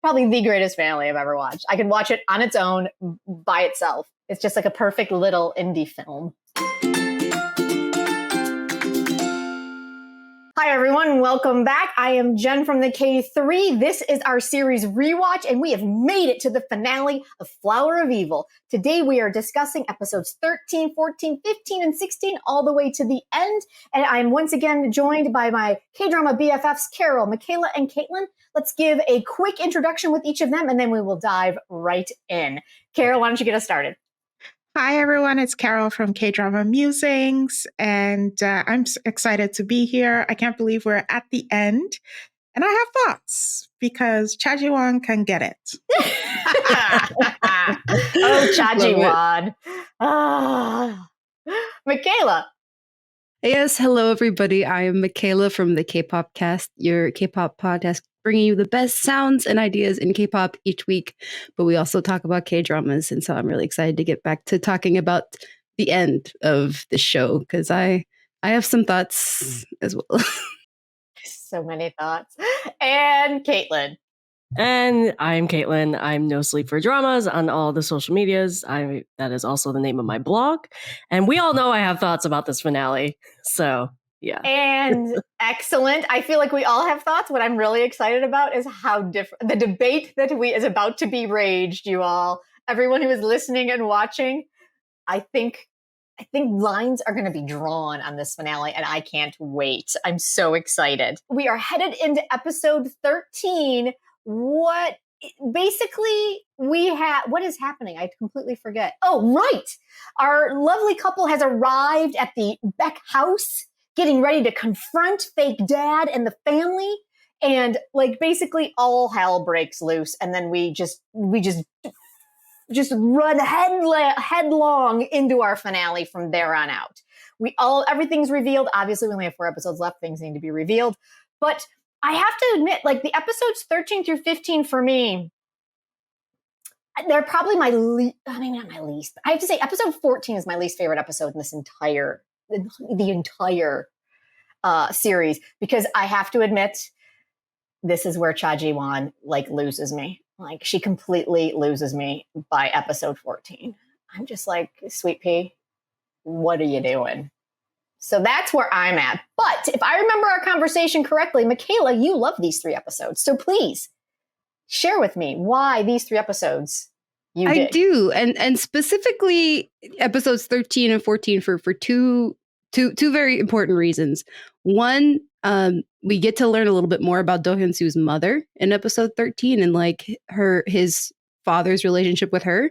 probably the greatest finale I've ever watched. I could watch it on its own by itself. It's just like a perfect little indie film. Hi, everyone. Welcome back. I am Jen from the KThree. This is our series Rewatch, and we have made it to the finale of Flower of Evil. Today, we are discussing episodes 13, 14, 15, and 16, all the way to the end. And I'm once again joined by my K-drama BFFs, Carol, Michaela, and Caitlin. Let's give a quick introduction with each of them, and then we will dive right in. Carol, why don't you get us started? Hi, everyone. It's Carol from Kdrama Musings, and I'm excited to be here. I can't believe we're at the end, and I have thoughts because Cha Ji-won can get it. Oh, Cha Ji-won. Michaela. Yes, hello, everybody. I am Michaela from the K-Pop Cast, your K-Pop podcast, bringing you the best sounds and ideas in K-pop each week. But we also talk about K-dramas, and so I'm really excited to get back to talking about the end of the show because I have some thoughts as well. So many thoughts. And Caitlin. And I'm Caitlin. I'm No Sleep for Dramas on all the social medias. That is also the name of my blog. And we all know I have thoughts about this finale. So, yeah. And excellent. I feel like we all have thoughts. What I'm really excited about is how different the debate that is about to be raged, you all. Everyone who is listening and watching, I think lines are going to be drawn on this finale, and I can't wait. I'm so excited. We are headed into episode 13. What is happening? I completely forget. Oh, right. Our lovely couple has arrived at the Baek house, getting ready to confront fake dad and the family. And like basically all hell breaks loose. And then we just run headlong into our finale from there on out. Everything's revealed. Obviously, we only have 4 episodes left. Things need to be revealed. But I have to admit, like the episodes 13 through 15 for me, they're probably not my least. I have to say episode 14 is my least favorite episode in this entire series, because I have to admit, this is where Cha Ji-won loses me. Like she completely loses me by episode 14. I'm just like, Sweet Pea, what are you doing? So that's where I'm at. But if I remember our conversation correctly, Michaela, you love these 3 episodes. So please share with me why these 3 episodes you did. I do. And specifically episodes 13 and 14 for two very important reasons. One, we get to learn a little bit more about Hyun Soo's mother in episode 13 and his father's relationship with her.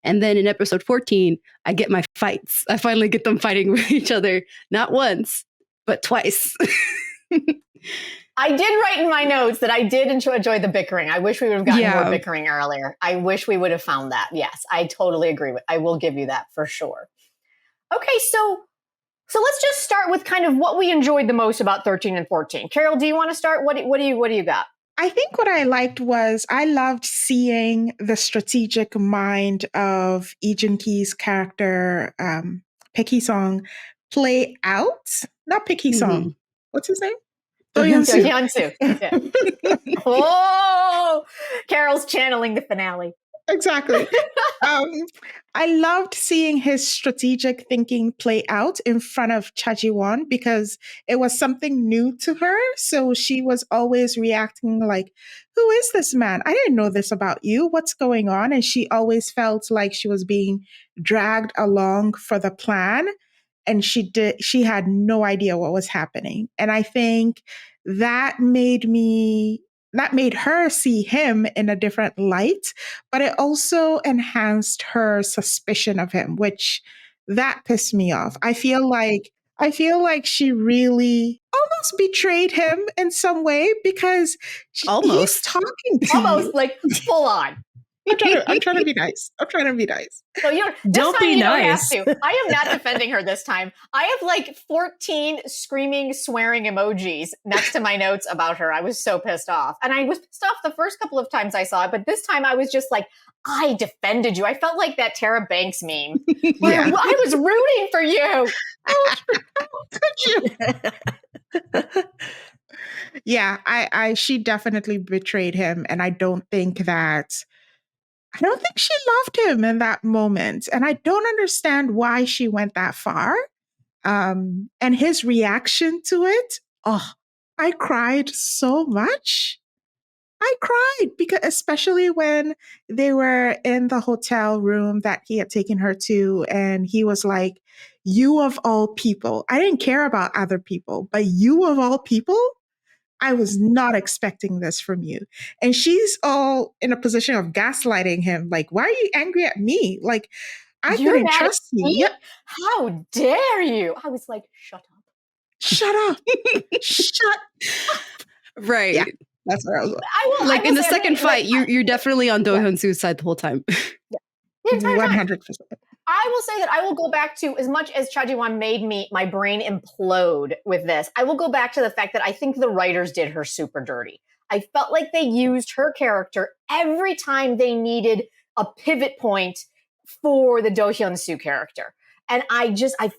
And then in episode 14, I get my fights. I finally get them fighting with each other, not once, but twice. I did write in my notes that I did enjoy the bickering. I wish we would have gotten more bickering earlier. I wish we would have found that. Yes, I totally agree I will give you that for sure. Okay, so let's just start with kind of what we enjoyed the most about 13 and 14. Carol, do you want to start? What do you got? I think what I liked was I loved seeing the strategic mind of Lee Joon Gi's character, Baek Hee Sung, play out. Not Baek Hee Sung. What's his name? Hyun Soo. Yeah. Oh, Carol's channeling the finale. Exactly. I loved seeing his strategic thinking play out in front of Cha Ji-won because it was something new to her. So she was always reacting like, who is this man? I didn't know this about you. What's going on? And she always felt like she was being dragged along for the plan. And she had no idea what was happening. And I think that made her see him in a different light, but it also enhanced her suspicion of him, which that pissed me off. I feel like she really almost betrayed him in some way because he's talking to almost like full on. I'm trying to be nice. So don't be nice. I am not defending her this time. I have 14 screaming, swearing emojis next to my notes about her. I was so pissed off. And I was pissed off the first couple of times I saw it, but this time I was just like, I defended you. I felt like that Tara Banks meme where I was rooting for you. Could you? Yeah, she definitely betrayed him, and I don't think she loved him in that moment, and I don't understand why she went that far. And his reaction to it, oh, I cried so much. I cried because, especially when they were in the hotel room that he had taken her to, and he was like, "You of all people, I didn't care about other people, but you of all people, I was not expecting this from you." And she's all in a position of gaslighting him, like, "Why are you angry at me? Like, I You're couldn't mad at trust you." me? Yeah, How dare you? I was like, shut up. shut up, shut. Right. Yeah, that's where I was. Like in the say, second fight, you're definitely on Do yeah. Hyun Soo's side the whole time. The entire time. 100%. I will say that I will go back to, as much as Cha Ji-won made my brain implode with this, I will go back to the fact that I think the writers did her super dirty. I felt like they used her character every time they needed a pivot point for the Do Hyun Soo character. And I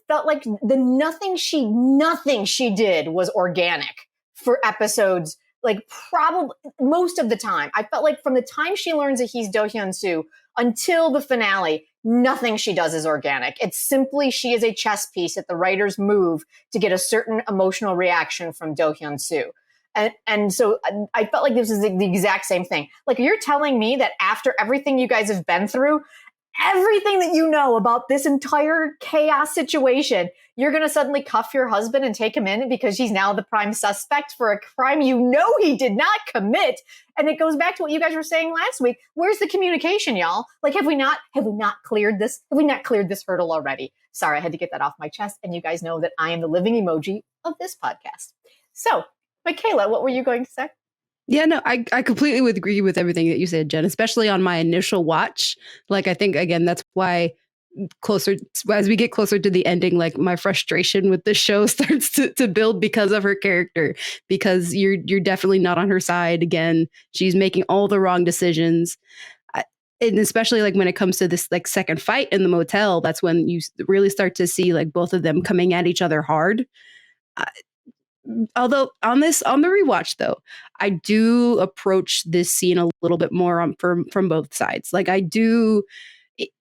felt like nothing she did was organic for episodes, like probably most of the time. I felt like from the time she learns that he's Do Hyun Soo until the finale, nothing she does is organic. It's simply she is a chess piece that the writers move to get a certain emotional reaction from Do Hyun Soo. And so I felt like this is the exact same thing. Like, you're telling me that after everything you guys have been through, everything that you know about this entire chaos situation, you're going to suddenly cuff your husband and take him in because he's now the prime suspect for a crime you know he did not commit. And it goes back to what you guys were saying last week. Where's the communication, y'all? Like, have we not cleared this? Have we not cleared this hurdle already? Sorry, I had to get that off my chest. And you guys know that I am the living emoji of this podcast. So, Michaela, what were you going to say? Yeah, no, I completely would agree with everything that you said, Jen, especially on my initial watch. Like, I think, again, that's why as we get closer to the ending, like, my frustration with the show starts to build because of her character, because you're definitely not on her side. Again, she's making all the wrong decisions. And especially like when it comes to this like second fight in the motel, that's when you really start to see like both of them coming at each other hard. Although on the rewatch though, I do approach this scene a little bit more from both sides. Like, I do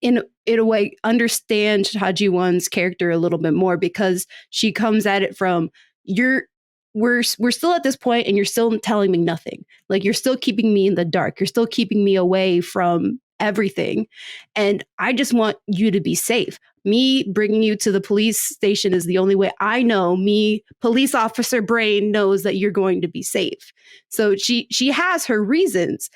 in a way understand Cha Ji-won's character a little bit more, because she comes at it from we're still at this point and you're still telling me nothing. Like, you're still keeping me in the dark. You're still keeping me away from everything. And I just want you to be safe. Me bringing you to the police station is the only way I know. Me, police officer brain, knows that you're going to be safe. So she has her reasons.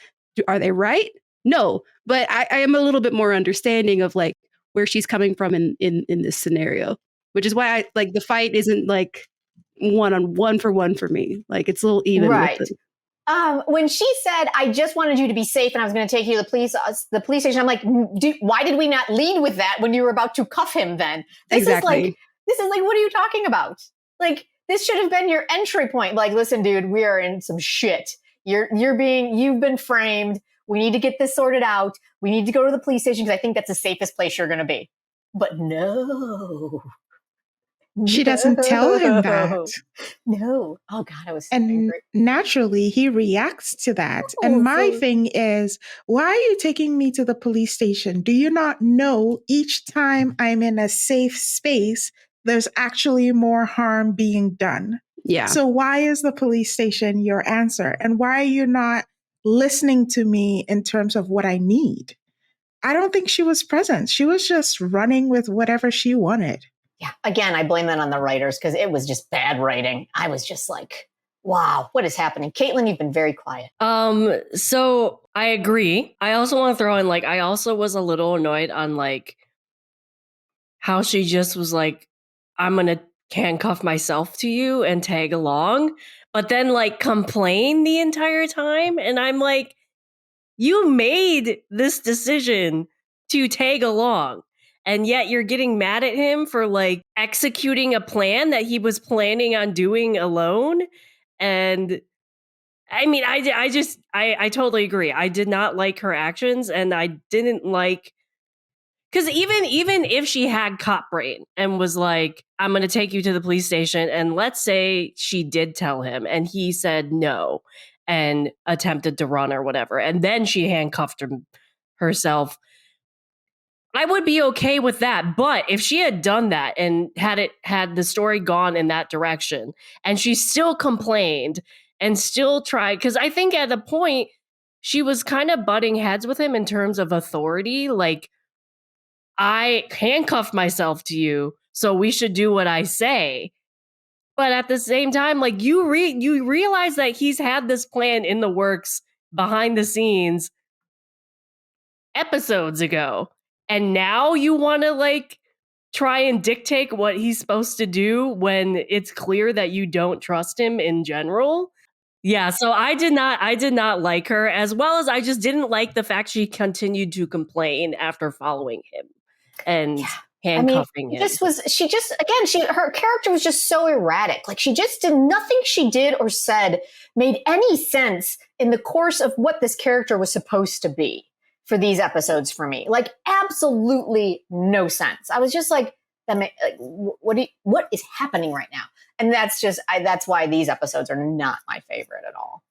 Are they right? No, but I am a little bit more understanding of like where she's coming from in this scenario, which is why I like the fight isn't like one for one for me. Like, it's a little even. Right. With When she said, "I just wanted you to be safe and I was going to take you to the police station," I'm like, why did we not lead with that when you were about to cuff him then? This is like, what are you talking about? Like, this should have been your entry point. Like, listen, dude, we are in some shit. You've been framed. We need to get this sorted out. We need to go to the police station because I think that's the safest place you're going to be. But no. She doesn't tell him that. No. Oh God, I was so And angry. naturally, he reacts to that. And my thing is, why are you taking me to the police station? Do you not know each time I'm in a safe space, there's actually more harm being done? Yeah. So why is the police station your answer? And why are you not listening to me in terms of what I need? I don't think she was present. She was just running with whatever she wanted. Yeah, again, I blame that on the writers because it was just bad writing. I was just like, wow, what is happening? Caitlin, you've been very quiet. So I agree. I also want to throw in, like, I also was a little annoyed on, like, how she just was like, I'm going to handcuff myself to you and tag along, but then, like, complain the entire time. And I'm like, you made this decision to tag along. And yet you're getting mad at him for like executing a plan that he was planning on doing alone. And I mean, I totally agree. I did not like her actions, and I didn't like Because even if she had cop brain and was like, I'm going to take you to the police station, and let's say she did tell him and he said no and attempted to run or whatever, and then she handcuffed herself, I would be okay with that. But if she had done that and had the story gone in that direction, and she still complained and still tried, because I think at the point she was kind of butting heads with him in terms of authority, like, I handcuffed myself to you, so we should do what I say. But at the same time, like, you realize that he's had this plan in the works behind the scenes episodes ago. And now you want to like try and dictate what he's supposed to do when it's clear that you don't trust him in general. Yeah, so I did not like her, as well as I just didn't like the fact she continued to complain after following him and handcuffing him. Her character was just so erratic. Like, she just did nothing she did or said made any sense in the course of what this character was supposed to be for these episodes for me. Like, absolutely no sense. I was just like, what is happening right now? And that's why these episodes are not my favorite at all.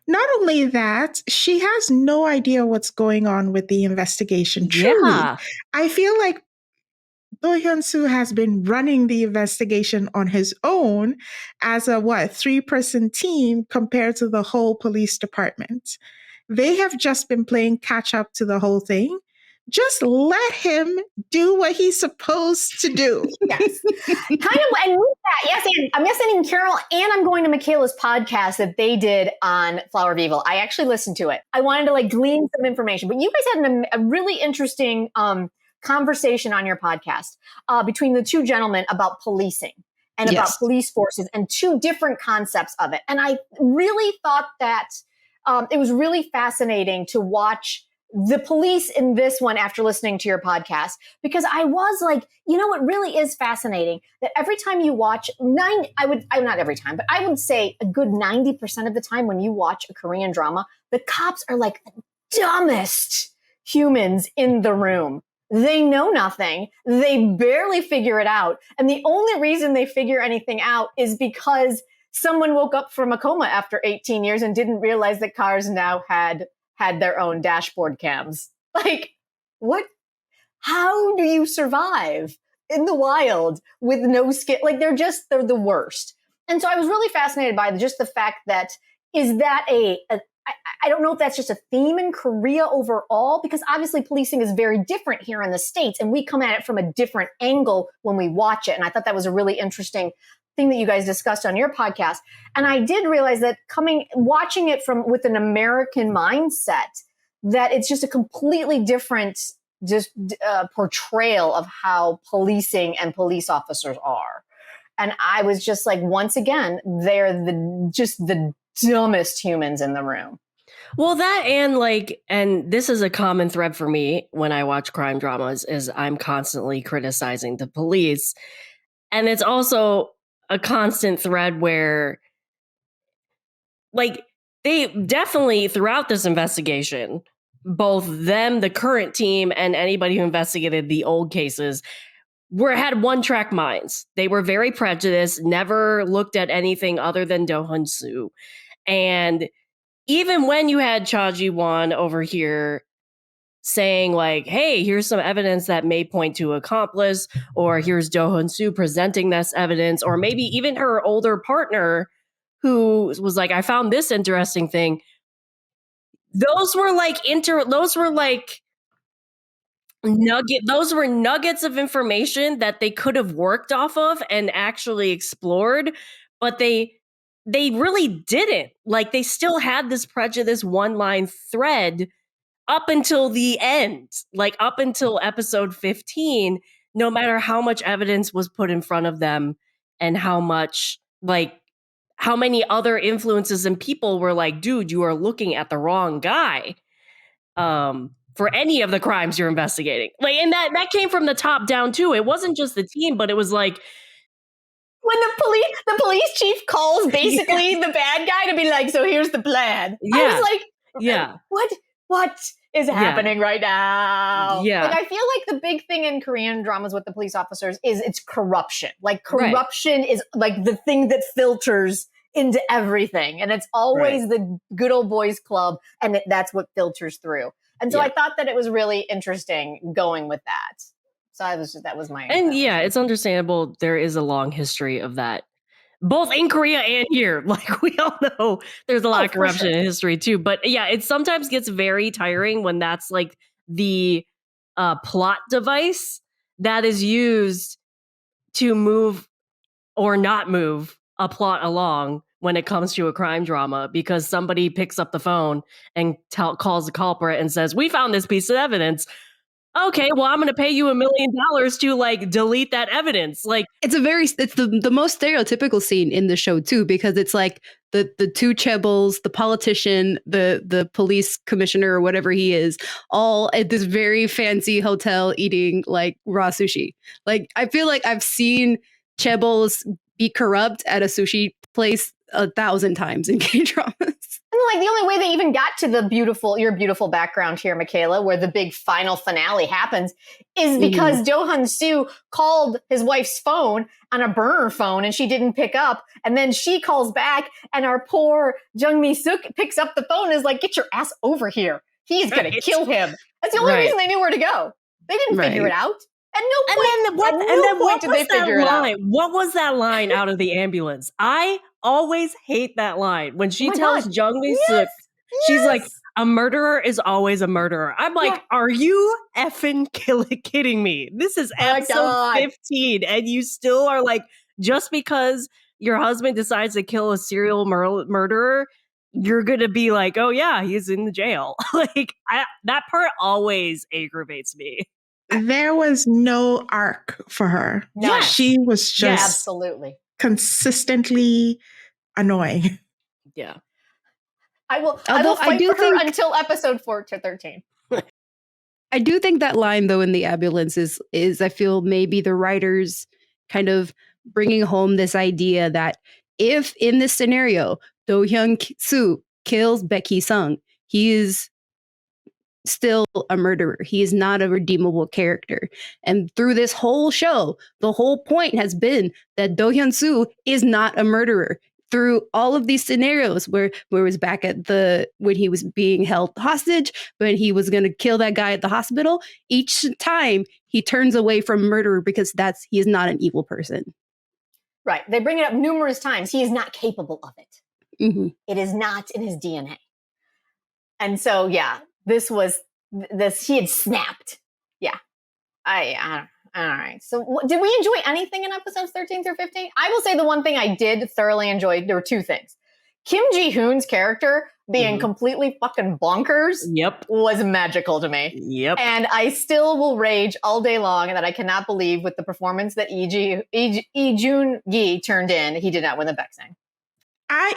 Not only that, she has no idea what's going on with the investigation. Truly, Yeah. I feel like Hyun Soo has been running the investigation on his own as a 3-person team compared to the whole police department. They have just been playing catch up to the whole thing. Just let him do what he's supposed to do. Yes. And with that, yes, and I'm listening to Carol, and I'm going to Michaela's podcast that they did on Flower of Evil. I actually listened to it. I wanted to like glean some information, but you guys had a really interesting conversation on your podcast between the two gentlemen about policing and about police forces and two different concepts of it. And I really thought that it was really fascinating to watch the police in this one after listening to your podcast, because I was like, you know, it really is fascinating that every time you watch not every time, but I would say a good 90% of the time when you watch a Korean drama, the cops are like the dumbest humans in the room. They know nothing. They barely figure it out. And the only reason they figure anything out is because someone woke up from a coma after 18 years and didn't realize that cars now had their own dashboard cams. Like, what? How do you survive in the wild with no skin? Like, they're the worst. And so I was really fascinated by just the fact that, is that I don't know if that's just a theme in Korea overall, because obviously policing is very different here in the States, and we come at it from a different angle when we watch it. And I thought that was a really interesting thing that you guys discussed on your podcast. And I did realize that watching it with an American mindset, that it's just a completely different portrayal of how policing and police officers are. And I was just like, once again, they're the dumbest humans in the room. Well, that and this is a common thread for me when I watch crime dramas, is I'm constantly criticizing the police. And it's also a constant thread where, like, they definitely, throughout this investigation, both them, the current team, and anybody who investigated the old cases, had one-track minds. They were very prejudiced, never looked at anything other than Hyun Soo. And even when you had Cha Ji-won over here saying like, hey, here's some evidence that may point to accomplice, or here's Hyun Soo presenting this evidence, or maybe even her older partner who was like, I found this interesting thing. Those were nuggets of information that they could have worked off of and actually explored, but they really didn't. Like, they still had this prejudice one-line thread up until the end, like up until episode 15, no matter how much evidence was put in front of them and how many other influences and people were like, dude, you are looking at the wrong guy for any of the crimes you're investigating. Like, and that came from the top down too. It wasn't just the team, but it was like, when the police chief calls basically the bad guy to be like, so here's the plan. Yeah. I was like, yeah, what? is Yeah. happening right now. Yeah. Like, I feel like the big thing in Korean dramas with the police officers is it's corruption. Like, Right. corruption is like the thing that filters into everything. And it's always the good old boys club. And that's what filters through. And so Yeah. I thought that it was really interesting going with that. So that was my. And yeah, it's understandable. There is a long history of that, both in Korea and here. Like, we all know there's a lot of for corruption sure. in history too. But yeah, it sometimes gets very tiring when that's like the plot device that is used to move or not move a plot along when it comes to a crime drama, because somebody picks up the phone and calls the culprit and says, "We found this piece of evidence." Okay, well, I'm going to pay you $1 million to like delete that evidence. Like, It's the most stereotypical scene in the show too, because it's like the two chaebols, the politician, the police commissioner or whatever he is, all at this very fancy hotel eating like raw sushi. Like, I feel like I've seen chaebols be corrupt at a sushi place 1,000 times in K-dramas. And like the only way they even got to your beautiful background here, Michaela, where the big final finale happens, is because Hyun Soo called his wife's phone on a burner phone and she didn't pick up. And then she calls back and our poor Jung Mi-suk picks up the phone and is like, "Get your ass over here. He's going to kill him." That's the only reason they knew where to go. They didn't figure it out. At no point did they figure it out. What was that line out of the ambulance? I always hate that line when she tells Jung Mi-suk, she's like, "A murderer is always a murderer." I'm like, are you effing kidding me? This is episode 15, and you still are like, just because your husband decides to kill a serial murderer, you're gonna be like, "Oh yeah, he's in the jail." Like, that part always aggravates me. There was no arc for her. No. She was just absolutely consistently annoying. Yeah. I will fight for her until episode 4 to 13. I do think that line though in the ambulance is I feel maybe the writers kind of bringing home this idea that if in this scenario Do-hyun Soo kills Baek Hee Sung, he is still a murderer. He is not a redeemable character. And through this whole show, the whole point has been that Do-hyun Soo is not a murderer. Through all of these scenarios where it was back at when he was being held hostage, when he was going to kill that guy at the hospital, each time he turns away from murder because he is not an evil person. Right. They bring it up numerous times. He is not capable of it. Mm-hmm. It is not in his DNA. And so, yeah, he had snapped. Yeah. All right. So did we enjoy anything in episodes 13 through 15? I will say the one thing I did thoroughly enjoy, there were two things. Kim Ji-hoon's character being completely fucking bonkers was magical to me. Yep. And I still will rage all day long that I cannot believe with the performance that Lee Joon Gi turned in, he did not win the Baeksang.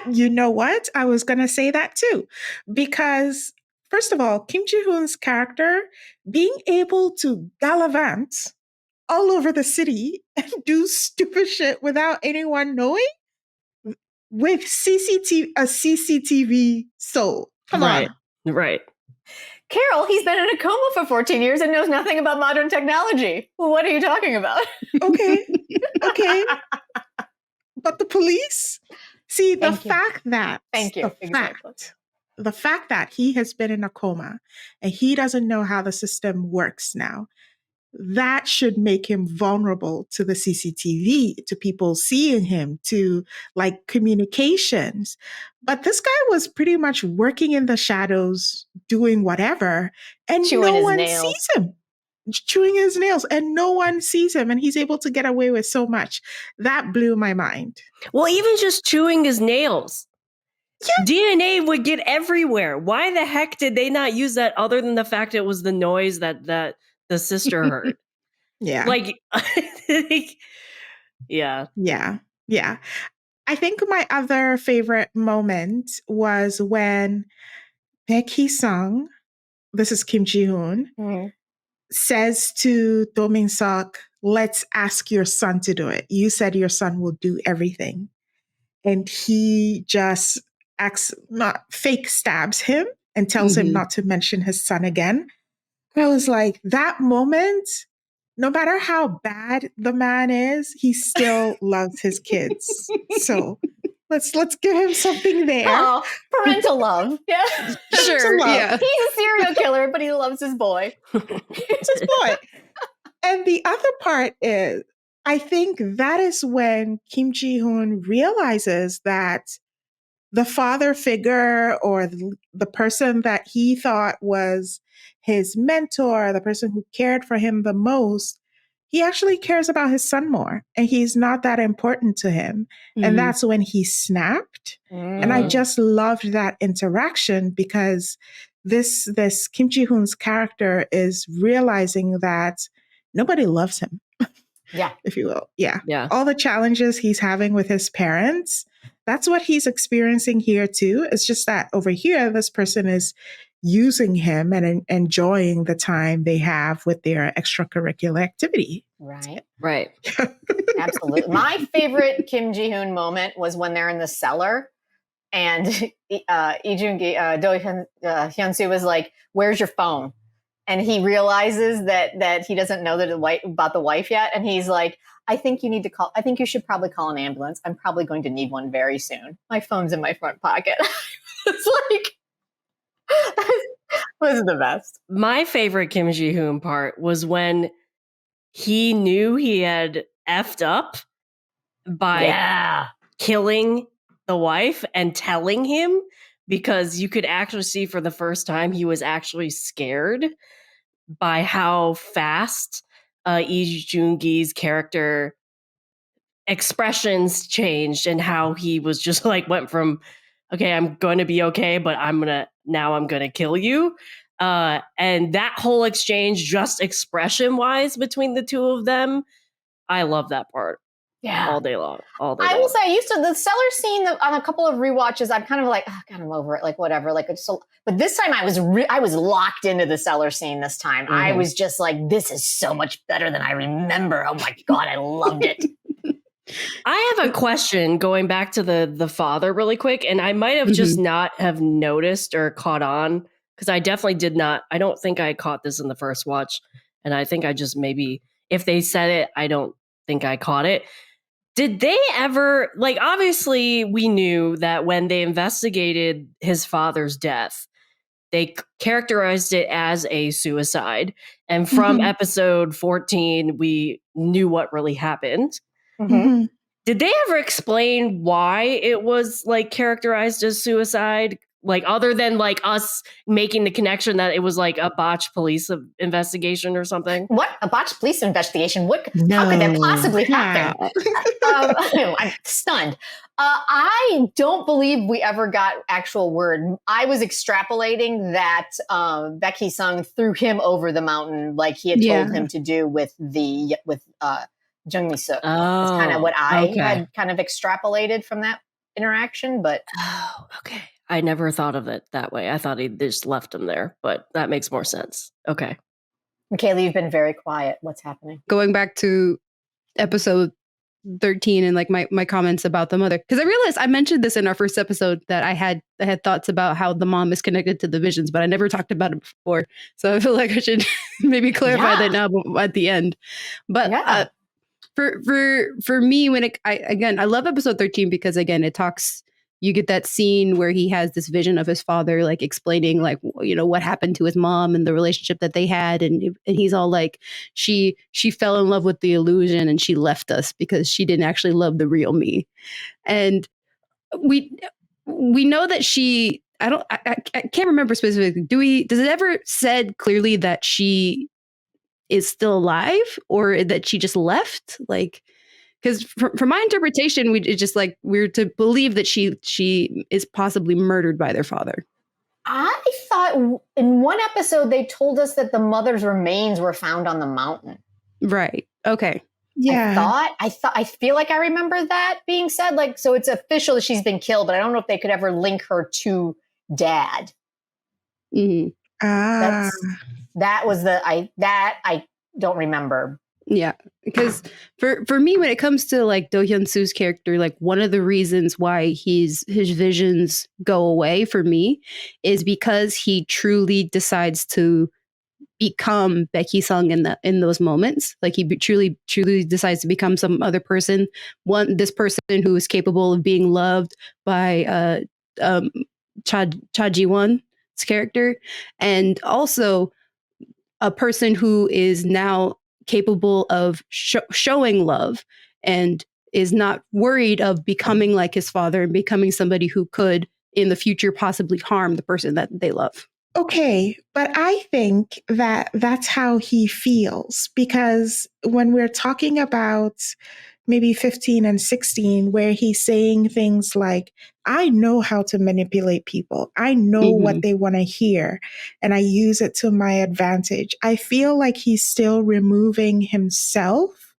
You know what? I was going to say that too. Because, first of all, Kim Ji-hoon's character being able to gallivant all over the city and do stupid shit without anyone knowing with a CCTV soul. Come on. Right. Carol, he's been in a coma for 14 years and knows nothing about modern technology. What are you talking about? Okay. But the police? See, the fact that he has been in a coma and he doesn't know how the system works now, that should make him vulnerable to the CCTV, to people seeing him, to like communications. But this guy was pretty much working in the shadows, doing whatever, and no one sees him. Chewing his nails, and no one sees him, and he's able to get away with so much. That blew my mind. Well, even just chewing his nails. Yeah. DNA would get everywhere. Why the heck did they not use that other than the fact it was the noise that the sister heard? Yeah. Like, yeah. I think my other favorite moment was when Baek Hee Sung, this is Kim Ji-hoon, says to Do Min-seok, "Let's ask your son to do it. You said your son will do everything." And he just fake stabs him and tells him not to mention his son again. I was like, that moment, no matter how bad the man is, he still loves his kids. So let's give him something there. Oh, parental love. Yeah. Sure. love. Yeah. He's a serial killer, but he loves his boy. It's his boy. And the other part is, I think that is when Kim Ji-hoon realizes that the father figure or the person that he thought was his mentor, the person who cared for him the most, he actually cares about his son more, and he's not that important to him. And that's when he snapped. And I just loved that interaction, because this Kim Ji-hoon's character is realizing that nobody loves him. Yeah. If you will. Yeah. Yeah. All the challenges he's having with his parents, that's what he's experiencing here too. It's just that over here, this person is using him and enjoying the time they have with their extracurricular activity. Right. Right. Absolutely. My favorite Kim Ji-hoon moment was when they're in the cellar and Lee Joon Gi, Hyun Soo was like, "Where's your phone?" And he realizes that he doesn't know about the wife yet. And he's like, I think you should probably call an ambulance. I'm probably going to need one very soon. My phone's in my front pocket. It's like, was the best. My favorite Kim Ji-hoon part was when he knew he had effed up by killing the wife and telling him, because you could actually see for the first time he was actually scared by how fast Lee Joon Gi's character expressions changed, and how he was just like went from, okay, I'm going to be okay, but I'm going to kill you. And that whole exchange, just expression wise between the two of them, I love that part. Yeah. All day long. I will say, I used to, the cellar scene on a couple of rewatches, I'm kind of like, oh, God, I'm over it. Like, whatever. Like, but this time I was locked into the cellar scene this time. I was just like, this is so much better than I remember. Oh my God, I loved it. I have a question going back to the father really quick, and I might have just not have noticed or caught on, because I definitely did not. I don't think I caught this in the first watch, and I think I just maybe, if they said it, I don't think I caught it. Did they ever, like, obviously we knew that when they investigated his father's death, they characterized it as a suicide. And from episode 14, we knew what really happened. Did they ever explain why it was like characterized as suicide? Like, other than like us making the connection that it was like a botched police investigation or something? What? A botched police investigation? How could that possibly happen? I'm stunned. I don't believe we ever got actual word. I was extrapolating that Baek Hee Sung threw him over the mountain like he had told him to do with Jung Mi-suk. That's kind of what I had kind of extrapolated from that interaction. But okay. I never thought of it that way. I thought he just left him there, but that makes more sense. Okay. MICHAELA, you've been very quiet. What's happening? Going back to episode 13 and like my comments about the mother, because I realized I mentioned this in our first episode that I had thoughts about how the mom is connected to the visions, but I never talked about it before. So I feel like I should maybe clarify that now at the end. But for me, when I love episode 13 because again, it talks. You get that scene where he has this vision of his father, like explaining, like, you know, what happened to his mom and the relationship that they had, and he's all like, she fell in love with the illusion and she left us because she didn't actually love the real me, and we know that she. I can't remember specifically. Does it ever said clearly that she is still alive or that she just left? Like. Because from my interpretation, we're to believe that she is possibly murdered by their father. I thought in one episode they told us that the mother's remains were found on the mountain. Right. Okay. Yeah. I feel like I remember that being said. Like, so it's official that she's been killed, but I don't know if they could ever link her to Dad. Mm-hmm. That was I don't remember. Yeah, because for me, when it comes to like Do Hyun Soo's character, like one of the reasons why his visions go away for me is because he truly decides to become Baek Hee Sung in those moments. Like he truly decides to become some other person. This person who is capable of being loved by Cha Ji Won's character, and also a person who is now capable of showing love and is not worried of becoming like his father and becoming somebody who could in the future possibly harm the person that they love. Okay, but I think that that's how he feels, because when we're talking about maybe 15 and 16, where he's saying things like, I know how to manipulate people. I know what they want to hear, and I use it to my advantage. I feel like he's still removing himself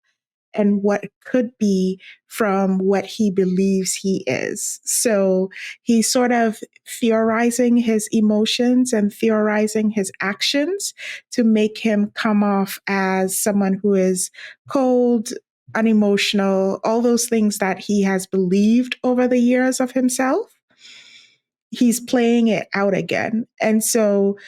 and what could be from what he believes he is. So he's sort of theorizing his emotions and theorizing his actions to make him come off as someone who is cold, unemotional, all those things that he has believed over the years of himself. He's playing it out again. And so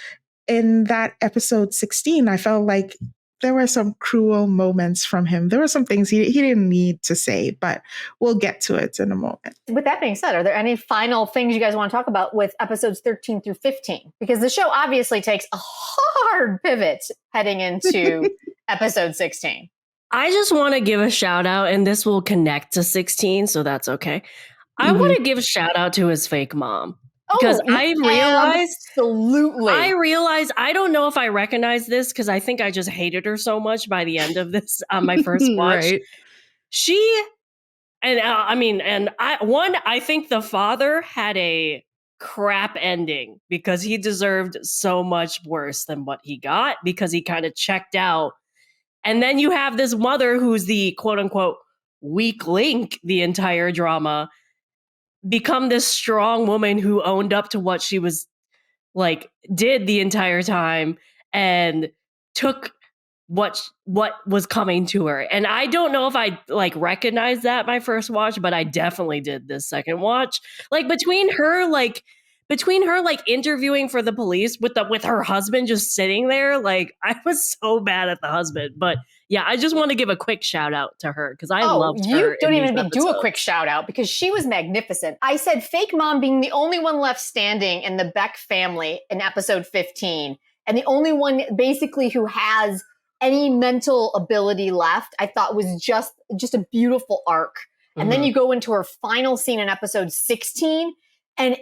in that episode 16, I felt like there were some cruel moments from him. There were some things he didn't need to say, but we'll get to it in a moment. With that being said, are there any final things you guys want to talk about with episodes 13 through 15? Because the show obviously takes a hard pivot heading into episode 16. I just want to give a shout out, and this will connect to 16, so that's okay. I want to give a shout out to his fake mom. Because I realized, I don't know if I recognize this because I think I just hated her so much by the end of this on my first watch. Right. I think the father had a crap ending because he deserved so much worse than what he got because he kind of checked out. And then you have this mother who's the quote unquote weak link the entire drama, become this strong woman who owned up to what she was like, did the entire time and took what was coming to her. And I don't know if I like recognized that my first watch, but I definitely did this second watch. Like between her interviewing for the police with her husband just sitting there, like I was so bad at the husband. But yeah, I just want to give a quick shout out to her because I loved her. You don't even do a quick shout out because she was magnificent. I said fake mom being the only one left standing in the Baek family in episode 15, and the only one basically who has any mental ability left, I thought was just a beautiful arc. And then you go into her final scene in episode 16, and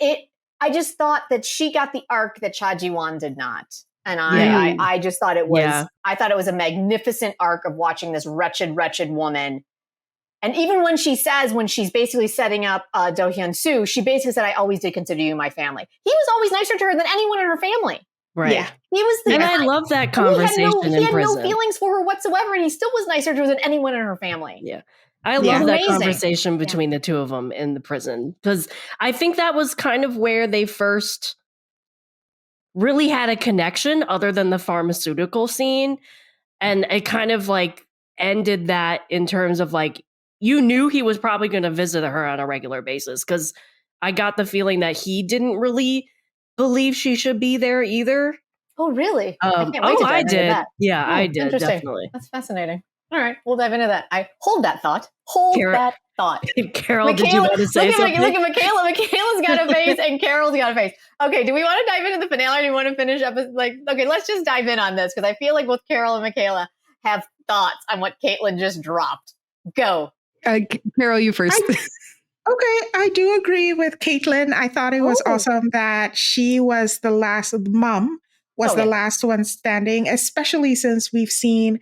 I just thought that she got the arc that Cha Ji-won did not. And I just thought it was, I thought it was a magnificent arc of watching this wretched, wretched woman. And even when she's basically setting up Do Hyun Soo, she basically said, I always did consider you my family. He was always nicer to her than anyone in her family. Right. Yeah. He was the guy. I love that conversation in prison. He had no feelings for her whatsoever, and he still was nicer to her than anyone in her family. Yeah. I love that conversation between the two of them in the prison, because I think that was kind of where they first really had a connection other than the pharmaceutical scene. And it kind of like ended that in terms of like, you knew he was probably going to visit her on a regular basis, because I got the feeling that he didn't really believe she should be there either. Oh, really? I can't wait to dive into that. Yeah, I did. Interesting. Definitely. That's fascinating. All right, we'll dive into that. I hold that thought. That thought. Carol, did you want to say something? Look at Michaela. Michaela's got a face and Carol's got a face. Okay, do we want to dive into the finale or do you want to finish up? Okay, let's just dive in on this because I feel like both Carol and Michaela have thoughts on what Caitlin just dropped. Go. Carol, you first. Okay, I do agree with Caitlin. I thought it was awesome that she was the last, mom was the last one standing, especially since we've seen,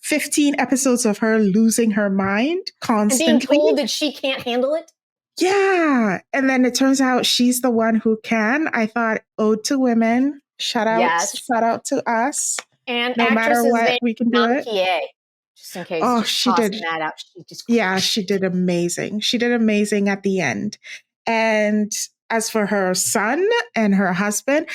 15 episodes of her losing her mind constantly. And being told that she can't handle it? Yeah. And then it turns out she's the one who can. I thought, ode to women. Shout out to us. And no matter what, we can do it. PA, just in case. Oh, she did. That out. She did amazing. She did amazing at the end. And as for her son and her husband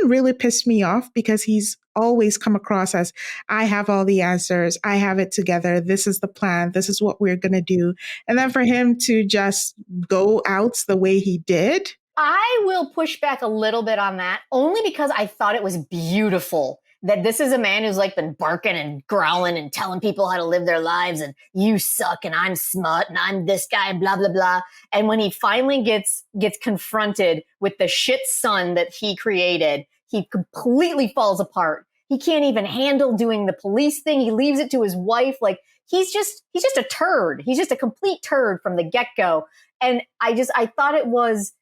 really pissed me off because he's always come across as, I have all the answers. I have it together. This is the plan. This is what we're going to do. And then for him to just go out the way he did. I will push back a little bit on that, only because I thought it was beautiful that this is a man who's like been barking and growling and telling people how to live their lives and you suck and I'm smut and I'm this guy and blah, blah, blah. And when he finally gets confronted with the shit son that he created, he completely falls apart. He can't even handle doing the police thing. He leaves it to his wife. Like he's just a turd. He's just a complete turd from the get-go. And I thought it was,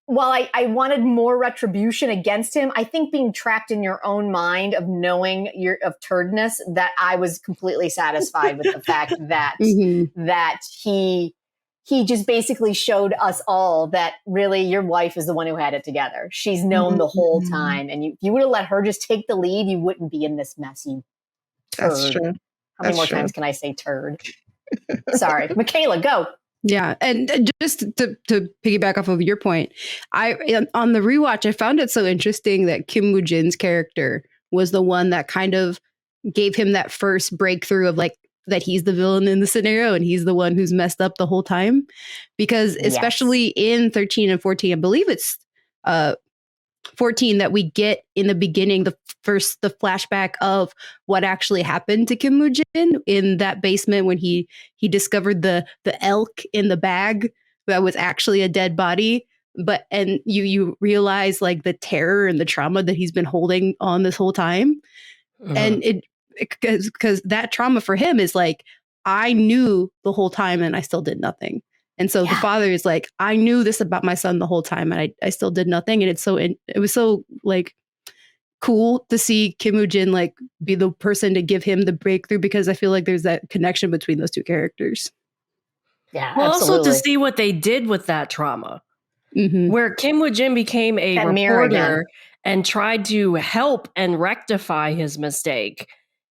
while I wanted more retribution against him, I think being trapped in your own mind of knowing of turdness, that I was completely satisfied with the fact that that he just basically showed us all that really your wife is the one who had it together. She's known the whole time, and if you would have let her just take the lead, you wouldn't be in this mess. You turd. That's true. How many more times can I say turd? Sorry, Michaela, go. Yeah, and just to piggyback off of your point, on the rewatch, I found it so interesting that Kim Woo Jin's character was the one that kind of gave him that first breakthrough of like that he's the villain in the scenario and he's the one who's messed up the whole time. Because especially in 13 and 14, I believe it's 14 that we get in the beginning, the flashback of what actually happened to Kim Woo Jin in that basement when he discovered the elk in the bag that was actually a dead body. And you realize like the terror and the trauma that he's been holding on this whole time. And because that trauma for him is like, I knew the whole time and I still did nothing. And so the father is like, I knew this about my son the whole time and I still did nothing. And it was so like cool to see Kim Woo Jin like be the person to give him the breakthrough, because I feel like there's that connection between those two characters. Yeah, well, absolutely. also to see what they did with that trauma, where Kim Woo Jin became a reporter and tried to help and rectify his mistake,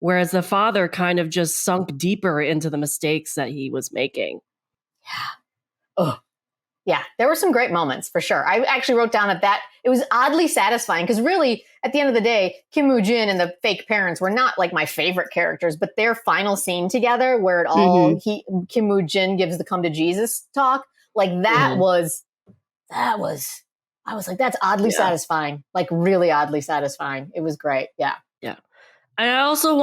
whereas the father kind of just sunk deeper into the mistakes that he was making. Yeah. Oh, yeah. There were some great moments for sure. I actually wrote down that it was oddly satisfying because really, at the end of the day, Kim Woo Jin and the fake parents were not like my favorite characters, but their final scene together, where it all Kim Woo Jin gives the come to Jesus talk, like that was. I was like, that's oddly satisfying, like really oddly satisfying. It was great. Yeah. Yeah. And I also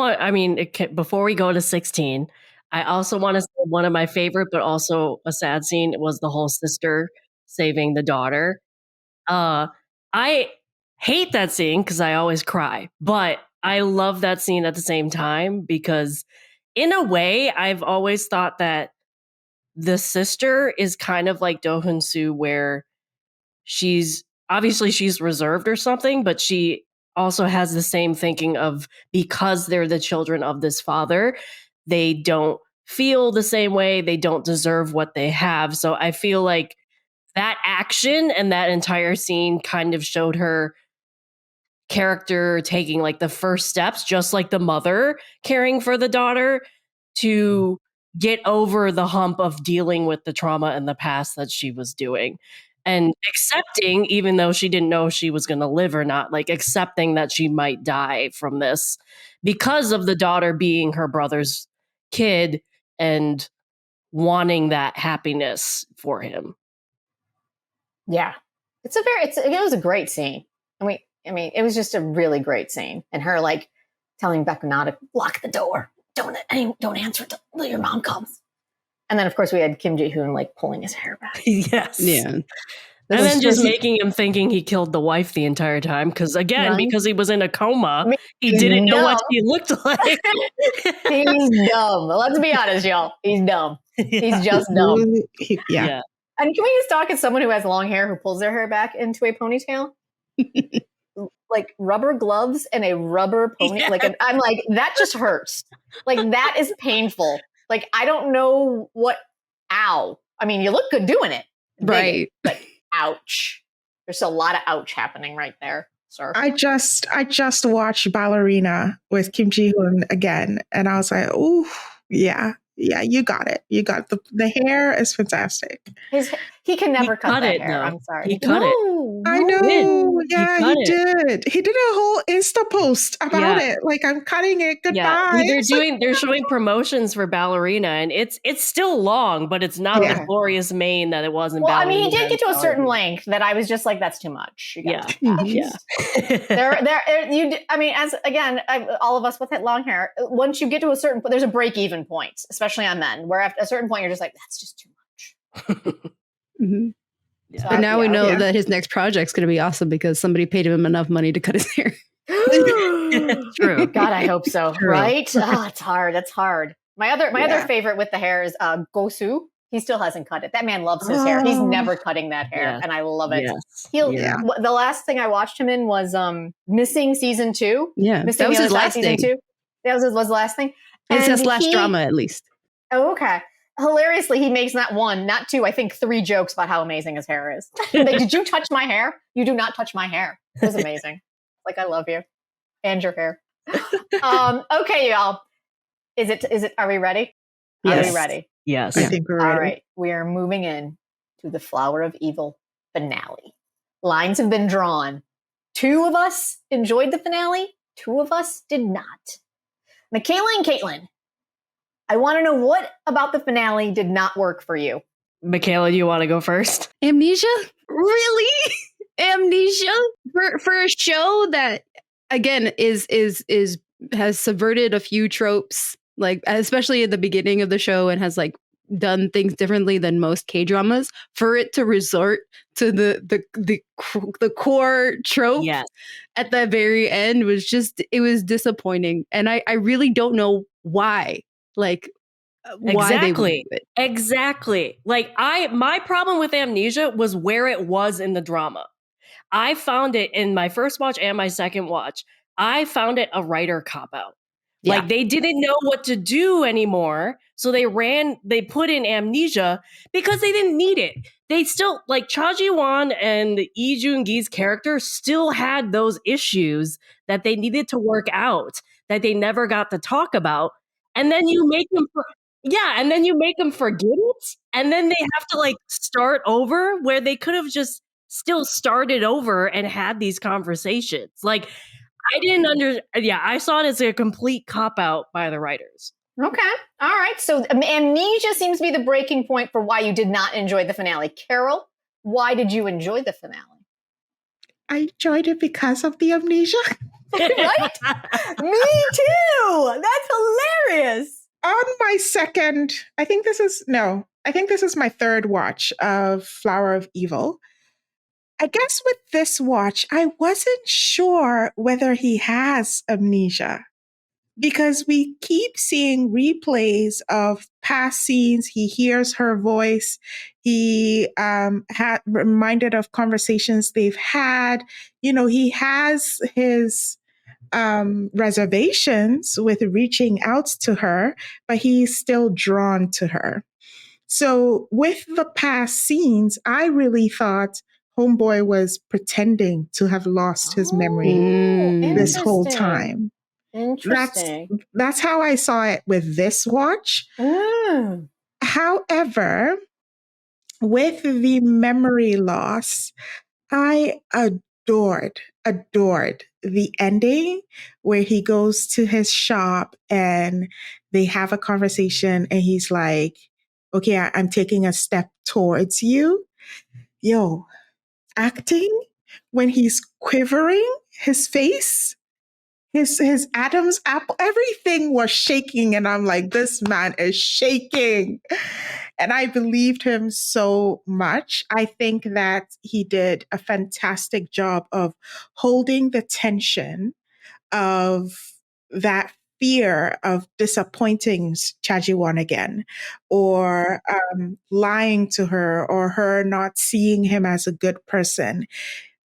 before we go to 16. I also want to say one of my favorite, but also a sad scene was the whole sister saving the daughter. I hate that scene because I always cry, but I love that scene at the same time because in a way, I've always thought that the sister is kind of like Hyun Soo, where she's reserved or something, but she also has the same thinking of because they're the children of this father, they don't feel the same way. They don't deserve what they have. So I feel like that action and that entire scene kind of showed her character taking like the first steps, just like the mother caring for the daughter, to get over the hump of dealing with the trauma in the past that she was doing. And accepting, even though she didn't know if she was going to live or not, like accepting that she might die from this because of the daughter being her brother's kid and wanting that happiness for him. Yeah. It was a great scene. I mean, it was just a really great scene. And her like telling Baek not to lock the door. Don't answer until your mom comes. And then of course we had Kim Ji-hoon like pulling his hair back. Yes. Yeah. And then just making him thinking he killed the wife the entire time. Because again, because he was in a coma, he didn't know what she looked like. He's dumb. Let's be honest, y'all. He's dumb. He's just dumb. Yeah. And can we just talk as someone who has long hair who pulls their hair back into a ponytail? Like rubber gloves and a rubber pony. Yeah. Like I'm like, that just hurts. Like that is painful. Like I don't know what. Ow. I mean, you look good doing it, right? But ouch. There's a lot of ouch happening right there, sir. I just watched Ballerina with Kim Ji-hoon again, and I was like, ooh, yeah, Yeah, you got it. You got the hair is fantastic. He can never cut cut that it, hair. though. I'm sorry. He cut it. I No. know. He Yeah, cut he it. did. He did a whole Insta post about Yeah. it. Like, I'm cutting it. Goodbye. Yeah, they're showing promotions for Ballerina, and it's still long, but it's not Yeah. the glorious mane that it was in Well, I Ballerina. mean, he did get to a certain Ballerina. length that I was just like, that's too much. You gotta Yeah. stop. Yeah. I mean, as again, all of us with that long hair, once you get to a certain point, there's a break even point, especially on men, where at a certain point you're just like, that's just too much. Mhm. So, But now we know yeah. that his next project's going to be awesome because somebody paid him enough money to cut his hair. True. God, I hope so. True. Right? Oh, it's hard. That's hard. My other favorite with the hair is Gosu. He still hasn't cut it. That man loves his hair. He's never cutting that hair, Yes. and I love it. Yes. The last thing I watched him in was Missing season 2. Yeah, Missing that was the his Other Side last season thing. 2. That was his last thing. It's his And last drama, at least. Oh, okay. Hilariously, he makes not one, not two, I think 3 jokes about how amazing his hair is. Like, did you touch my hair? You do not touch my hair. It was amazing. Like, I love you. And your hair. Okay, y'all. Are we ready? Yes. Are we ready? Yes. I think we're ready. All right. We are moving in to the Flower of Evil finale. Lines have been drawn. 2 of us enjoyed the finale. 2 of us did not. Michaela and Caitlin, I want to know what about the finale did not work for you. Michaela, do you want to go first? Amnesia? Really? Amnesia? For a show that, again, has subverted a few tropes, like especially at the beginning of the show, and has like done things differently than most K-dramas, for it to resort to the core trope at the very end it was disappointing. And I really don't know why. Like, why they would do it. Exactly. Like my problem with Amnesia was where it was in the drama. I found it in my first watch and my second watch. I found it a writer cop-out. Yeah. Like, they didn't know what to do anymore. So they put in Amnesia because they didn't need it. They still, like, Cha Ji-won and Lee Joon Gi's character still had those issues that they needed to work out, that they never got to talk about. And then you make them forget it. And then they have to, like, start over, where they could have just still started over and had these conversations. Like, I didn't I saw it as a complete cop-out by the writers. Okay. All right. So Amnesia seems to be the breaking point for why you did not enjoy the finale. Carol, why did you enjoy the finale? I enjoyed it because of the amnesia. Right? Me too. That's hilarious. On my second, I think this is my third watch of Flower of Evil. I guess with this watch, I wasn't sure whether he has amnesia, because we keep seeing replays of past scenes. He hears her voice. He had reminded of conversations they've had. You know, he has his reservations with reaching out to her, but he's still drawn to her. So with the past scenes, I really thought Homeboy was pretending to have lost his memory this whole time. Interesting. That's how I saw it with this watch. However, with the memory loss, I adored the ending where he goes to his shop and they have a conversation and he's like, okay, I'm taking a step towards you. Yo, acting when he's quivering, his face, his Adam's apple, everything was shaking. And I'm like, this man is shaking. And I believed him so much. I think that he did a fantastic job of holding the tension of that fear of disappointing Cha Ji-won again, or lying to her, or her not seeing him as a good person.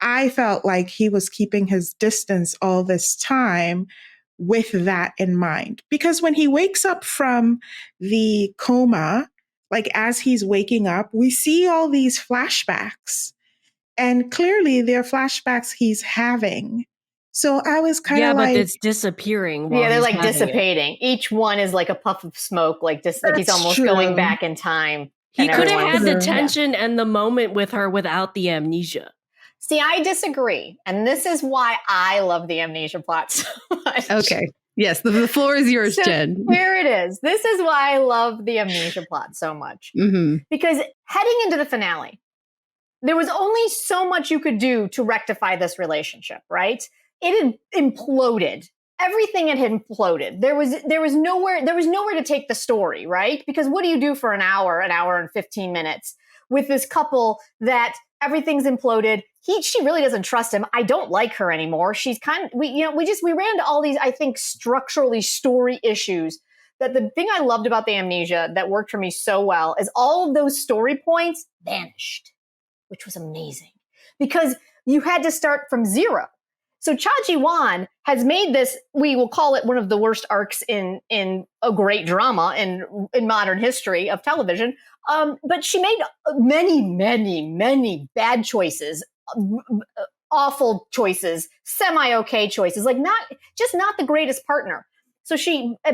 I felt like he was keeping his distance all this time with that in mind. Because when he wakes up from the coma, like as he's waking up, we see all these flashbacks. And clearly they're flashbacks he's having. So I was kind Yeah, of but like, it's disappearing. While Yeah, they're he's like having it. dissipating. Each one is like a puff of smoke, like just like he's That's almost true. going back in time. He and could have everyone's- had the True. tension and the moment with her without the amnesia. See, I disagree. And this is why I love the amnesia plot so much. Okay. Yes, the floor is yours, So Jen. here it is. This is why I love the amnesia plot so much. Hmm. Because heading into the finale, there was only so much you could do to rectify this relationship, right? It had imploded. Everything had imploded. There was nowhere to take the story, right? Because what do you do for an hour and 15 minutes with this couple that everything's imploded? She really doesn't trust him. I don't like her anymore. She's we ran into all these, I think, structurally story issues. That the thing I loved about the amnesia that worked for me so well is all of those story points vanished, which was amazing because you had to start from zero. So Cha Ji-won has made this, we will call it one of the worst arcs in a great drama in modern history of television. But she made many, many, many bad choices, awful choices, semi-okay choices, like not the greatest partner. So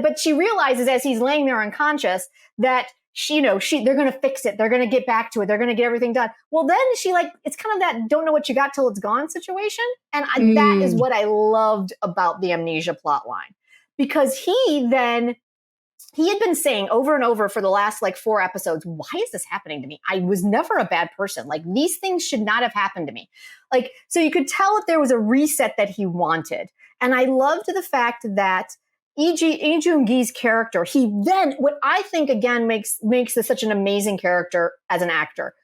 but she realizes as he's laying there unconscious that they're going to fix it. They're going to get back to it. They're going to get everything done. Well, then it's kind of that don't know what you got till it's gone situation. And that is what I loved about the amnesia plot line, because he had been saying over and over for the last 4 episodes, why is this happening to me? I was never a bad person. These things should not have happened to me. So you could tell that there was a reset that he wanted. And I loved the fact that Lee Joon Gi's character, what I think again makes this such an amazing character as an actor.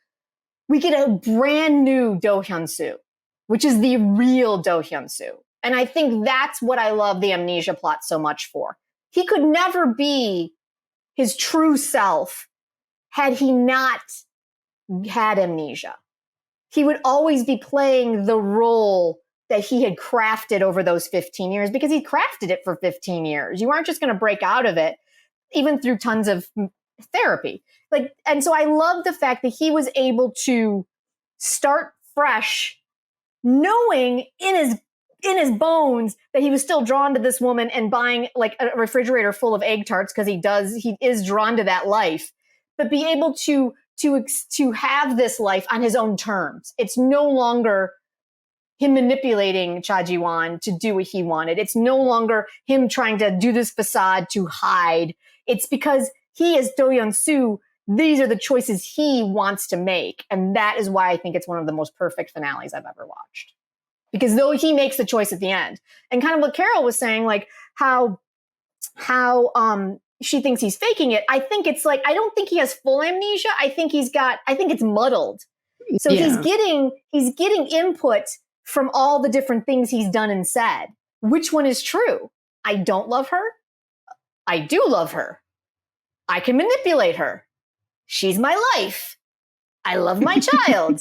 We get a brand new Do Hyun Soo, which is the real Do Hyun Soo. And I think that's what I love the amnesia plot so much for. He could never be his true self had he not had amnesia. He would always be playing the role that he had crafted over those 15 years, because he crafted it for 15 years. You aren't just going to break out of it, even through tons of therapy. And so I love the fact that he was able to start fresh, knowing in his bones that he was still drawn to this woman and buying a refrigerator full of egg tarts because he is drawn to that life, but be able to have this life on his own terms. It's no longer him manipulating Cha Ji-won to do what he wanted. It's no longer him trying to do this facade to hide. It's because he is Do Hyun Soo. These are the choices he wants to make. And that is why I think it's one of the most perfect finales I've ever watched. Because though he makes the choice at the end, and kind of what Carol was saying, how she thinks he's faking it. I think it's I don't think he has full amnesia. I think it's muddled. So he's getting input from all the different things he's done and said. Which one is true? I don't love her. I do love her. I can manipulate her. She's my life. I love my child.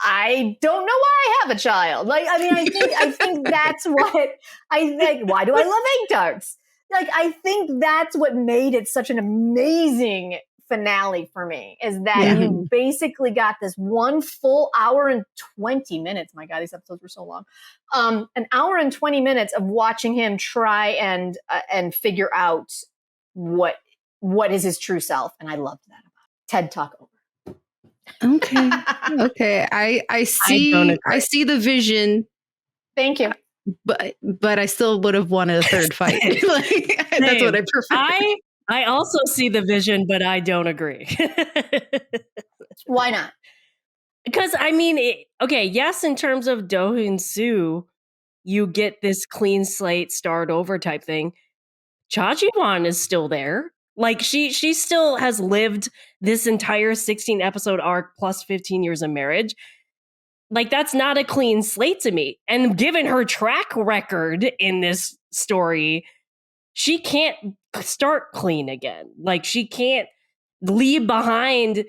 I don't know why I have a child. I think that's what I think. Why do I love egg tarts? I think that's what made it such an amazing finale for me, is that you basically got this one full hour and 20 minutes. My God, these episodes were so long. An hour and 20 minutes of watching him try and figure out what is his true self. And I loved that about it. TED Talk over. Okay. I see the vision. Thank you. But I still would have wanted a third fight. That's what I prefer. I also see the vision, but I don't agree. Why not? Because yes, in terms of Do Hyun Soo, you get this clean slate, start over type thing. Cha Ji-won is still there. She still has lived this entire 16 episode arc plus 15 years of marriage. That's not a clean slate to me. And given her track record in this story, she can't start clean again. She can't leave behind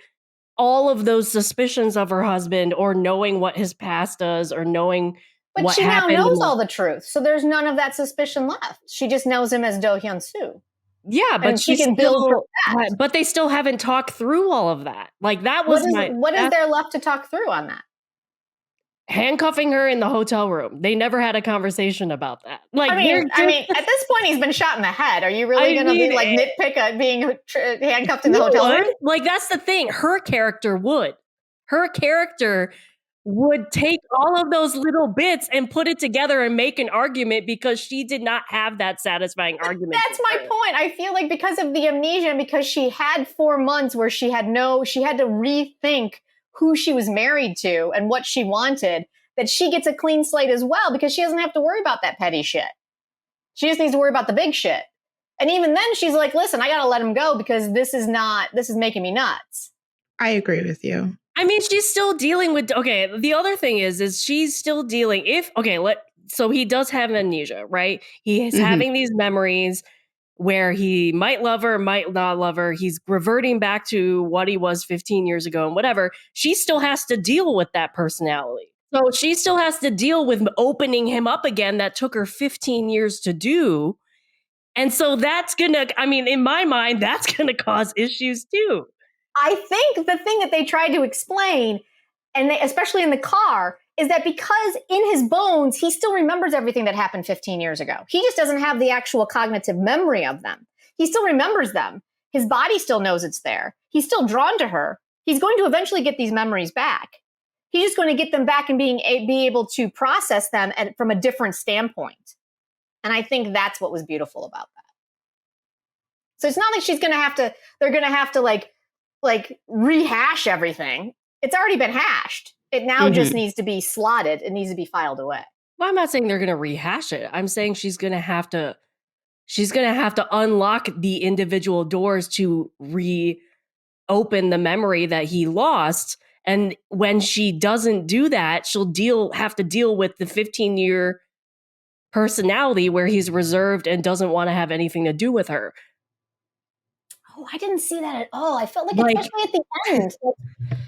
all of those suspicions of her husband, or knowing what his past does, or knowing what she happened. now knows all the truth. So there's none of that suspicion left. She just knows him as Do Hyun Soo. Yeah, but she can build from that. But they still haven't talked through all of that. That was what is there left to talk through on that? handcuffing her in the hotel room. They never had a conversation about that. Like, I mean, at this point, he's been shot in the head. Are you really going to be like nitpick at being handcuffed in the hotel room? Like, that's the thing. Her character would. Her character would take all of those little bits and put it together and make an argument because she did not have that satisfying argument. That's my point. I feel like because of the amnesia, because she had 4 months where she had to rethink who she was married to and what she wanted, that she gets a clean slate as well because she doesn't have to worry about that petty shit. She just needs to worry about the big shit. And even then she's like, listen, I got to let him go because this is making me nuts. I agree with you. I mean, she's still dealing with, okay, the other thing is she's still dealing, so he does have amnesia, right? He is having these memories where he might love her, might not love her. He's reverting back to what he was 15 years ago and whatever. She still has to deal with that personality. So she still has to deal with opening him up again that took her 15 years to do. And so that's in my mind, that's going to cause issues too. I think the thing that they tried to explain, and especially in the car, is that because in his bones, he still remembers everything that happened 15 years ago. He just doesn't have the actual cognitive memory of them. He still remembers them. His body still knows it's there. He's still drawn to her. He's going to eventually get these memories back. He's just going to get them back and be able to process them from a different standpoint. And I think that's what was beautiful about that. So it's not like they're going to have to like rehash everything. It's already been hashed. It now just needs to be slotted. It needs to be filed away. Well, I'm not saying they're going to rehash it. I'm saying she's going to have to unlock the individual doors to reopen the memory that he lost. And when she doesn't do that, she'll have to deal with the 15-year personality where he's reserved and doesn't want to have anything to do with her. Oh, I didn't see that at all. I felt like especially at the end.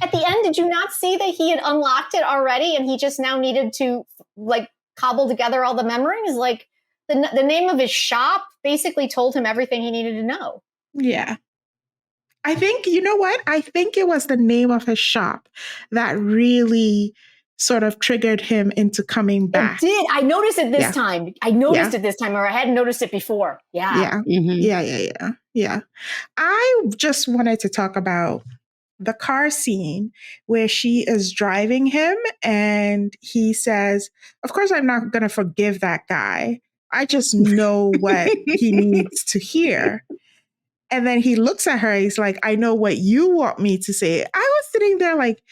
At the end, did you not see that he had unlocked it already and he just now needed to cobble together all the memories? Like the name of his shop basically told him everything he needed to know. Yeah. I think, you know what? I think it was the name of his shop that really sort of triggered him into coming back. It did. I noticed it this time. I noticed it this time, or I hadn't noticed it before. Yeah. Yeah. I just wanted to talk about the car scene where she is driving him and he says, of course, I'm not going to forgive that guy. I just know what he needs to hear. And then he looks at her. He's like, I know what you want me to say. I was sitting there like,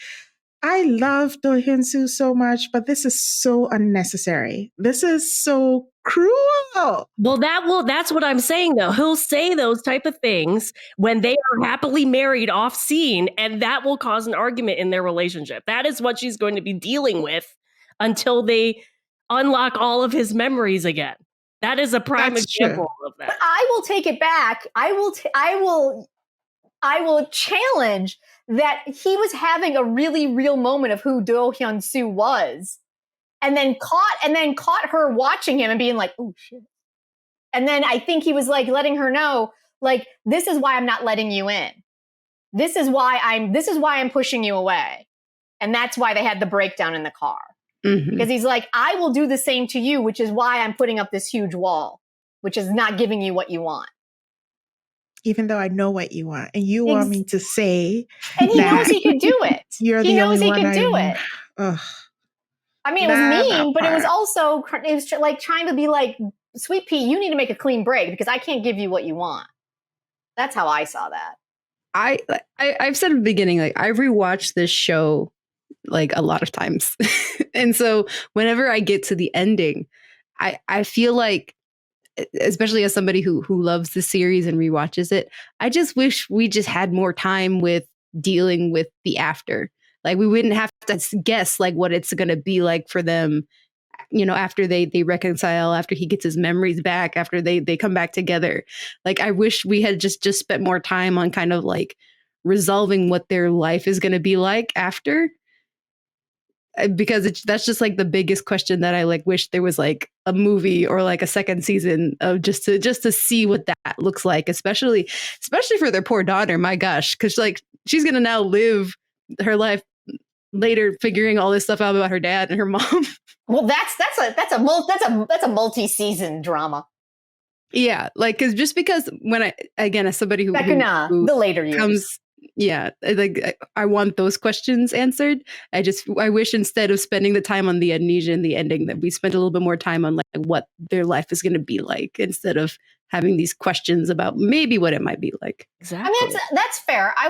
I love Hyun Soo so much, but this is so unnecessary. This is so cruel. Well, that's what I'm saying, though. He'll say those type of things when they are happily married off scene, and that will cause an argument in their relationship. That is what she's going to be dealing with until they unlock all of his memories again. That is a prime example of that. But I will take it back. I will challenge that he was having a really real moment of who Do Hyun Soo was, and then caught her watching him and being like, "Oh shit!" And then I think he was like letting her know, like, "This is why I'm not letting you in. This is why I'm pushing you away." And that's why they had the breakdown in the car. Because he's like, I will do the same to you, which is why I'm putting up this huge wall, which is not giving you what you want. Even though I know what you want, and you want me to say, and he knows he could do it. He knows he could do it. Ugh. I mean, it was mean, but it was also like trying to be like, Sweet Pea, you need to make a clean break because I can't give you what you want. That's how I saw that. I've said at the beginning, like I've rewatched this show like a lot of times. And so whenever I get to the ending, I feel like, especially as somebody who loves the series and rewatches it, I just wish we just had more time with dealing with the after. Like we wouldn't have to guess like what it's going to be like for them, you know, after they reconcile, after he gets his memories back, after they come back together. Like I wish we had just spent more time on kind of like resolving what their life is going to be like after. Because that's just like the biggest question that I like wish there was like a movie or like a second season of just to see what that looks like, especially for their poor daughter. My gosh, because like she's gonna now live her life later figuring all this stuff out about her dad and her mom. Well, that's a multi-season drama. Yeah, like because when as somebody who The later years comes, like I want those questions answered. I wish instead of spending the time on the amnesia and the ending that we spent a little bit more time on like what their life is going to be like instead of having these questions about maybe what it might be like. Exactly. I mean, that's fair. I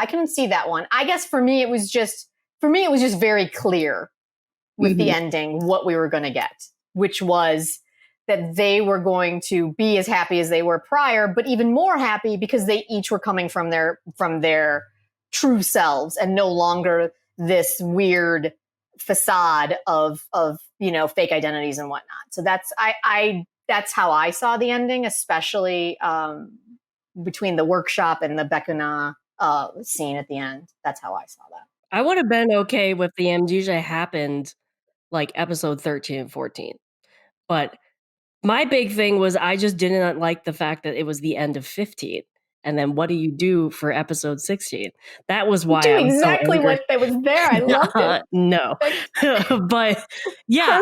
can see that one. I guess for me it was just very clear with the ending what we were going to get, which was that they were going to be as happy as they were prior, but even more happy because they each were coming from their true selves and no longer this weird facade of fake identities and whatnot. So that's how I saw the ending, especially between the workshop and the Baek scene at the end. That's how I saw that. I would have been okay with the amnesia happened like episode 13 and 14. But my big thing was I just did not like the fact that it was the end of 15. And then what do you do for episode 16? That was why I was exactly so angry. what that was there. I loved it. No. But yeah,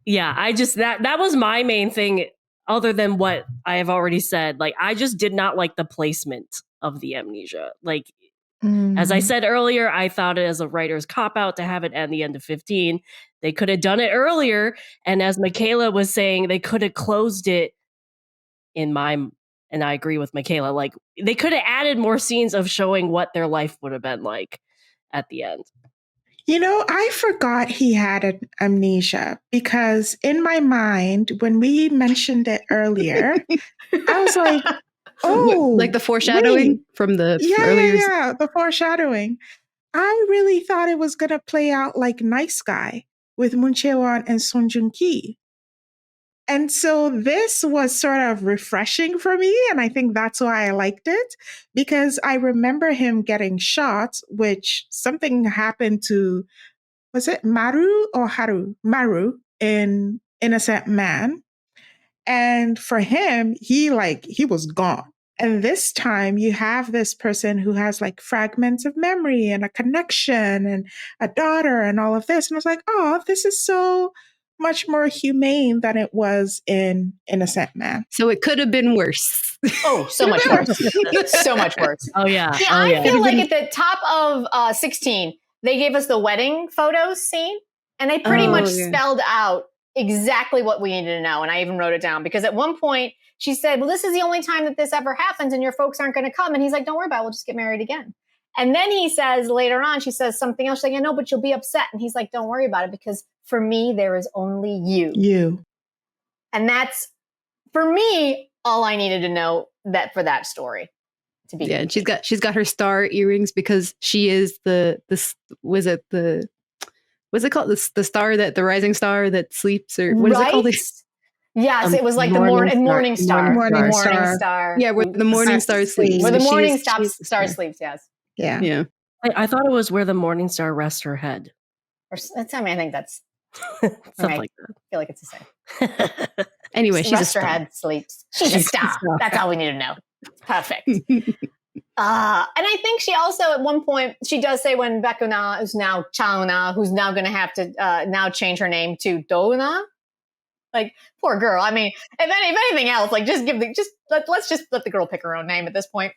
that was my main thing, other than what I have already said. Like, I just did not like the placement of the amnesia. Like, as I said earlier, I thought it as a writer's cop-out to have it at the end of 15. They could have done it earlier. And as MICHAELA was saying, they could have closed it and I agree with MICHAELA, like, they could have added more scenes of showing what their life would have been like at the end. You know, I forgot he had an amnesia because in my mind, when we mentioned it earlier, I was like, oh, like the foreshadowing from the earlier. Yeah, the foreshadowing. I really thought it was going to play out like Nice Guy with Moon Chae-won and Song Joong-ki. And so this was sort of refreshing for me. And I think that's why I liked it, because I remember him getting shot, which something happened to, was it Maru or Haru? Maru in Innocent Man. And for him, he was gone. And this time you have this person who has like fragments of memory and a connection and a daughter and all of this. And I was like, oh, this is so much more humane than it was in Innocent Man. So it could have been worse. Oh, so much worse. So much worse. Oh, yeah. I feel like at the top of 16, they gave us the wedding photos scene, and they pretty much spelled out exactly what we needed to know. And I even wrote it down because at one point she said, well, this is the only time that this ever happens and your folks aren't going to come. And he's like, don't worry about it. We'll just get married again. And then he says later on, she says something else. She's like, I know, but you'll be upset. And he's like, don't worry about it because for me, there is only you. You. And that's, for me, all I needed to know that for that story to be. Yeah, and she's got her star earrings because she is what's it called? The star the rising star that sleeps, or what is it called? Yes, it was like the morning star. Morning star. Yeah, where the morning star sleeps. Where the morning star sleeps, yes. Yeah. Yeah. I thought it was where the morning star rests her head. Or I think that's something like that. I feel like it's the same. Anyway, she's a star. Her head sleeps. She's a star. That's all we need to know. Perfect. And I think she also, at one point, she does say when Baek Hee is now Chauna, who's now going to have to now change her name to Doona. Like, poor girl. I mean, if anything else, like, let's just let the girl pick her own name at this point.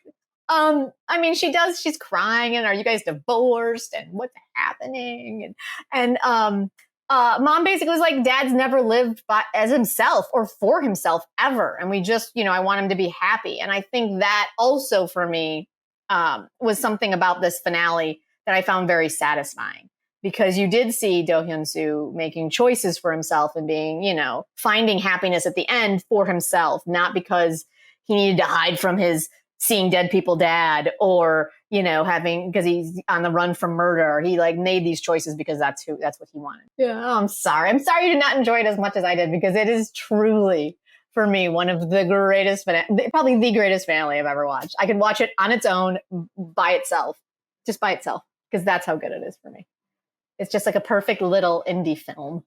I mean, she's crying and are you guys divorced and what's happening? And mom basically was like, dad's never lived as himself or for himself ever. And we just, I want him to be happy. And I think that also for me was something about this finale that I found very satisfying, because you did see Hyun Soo making choices for himself and being, finding happiness at the end for himself, not because he needed to hide from his seeing dead people dad or, because he's on the run from murder. He made these choices because that's what he wanted. Yeah. Oh, I'm sorry you did not enjoy it as much as I did, because it is truly, for me, one of the greatest, probably the greatest finale I've ever watched. I could watch it on its own, by itself, because that's how good it is for me. It's just like a perfect little indie film.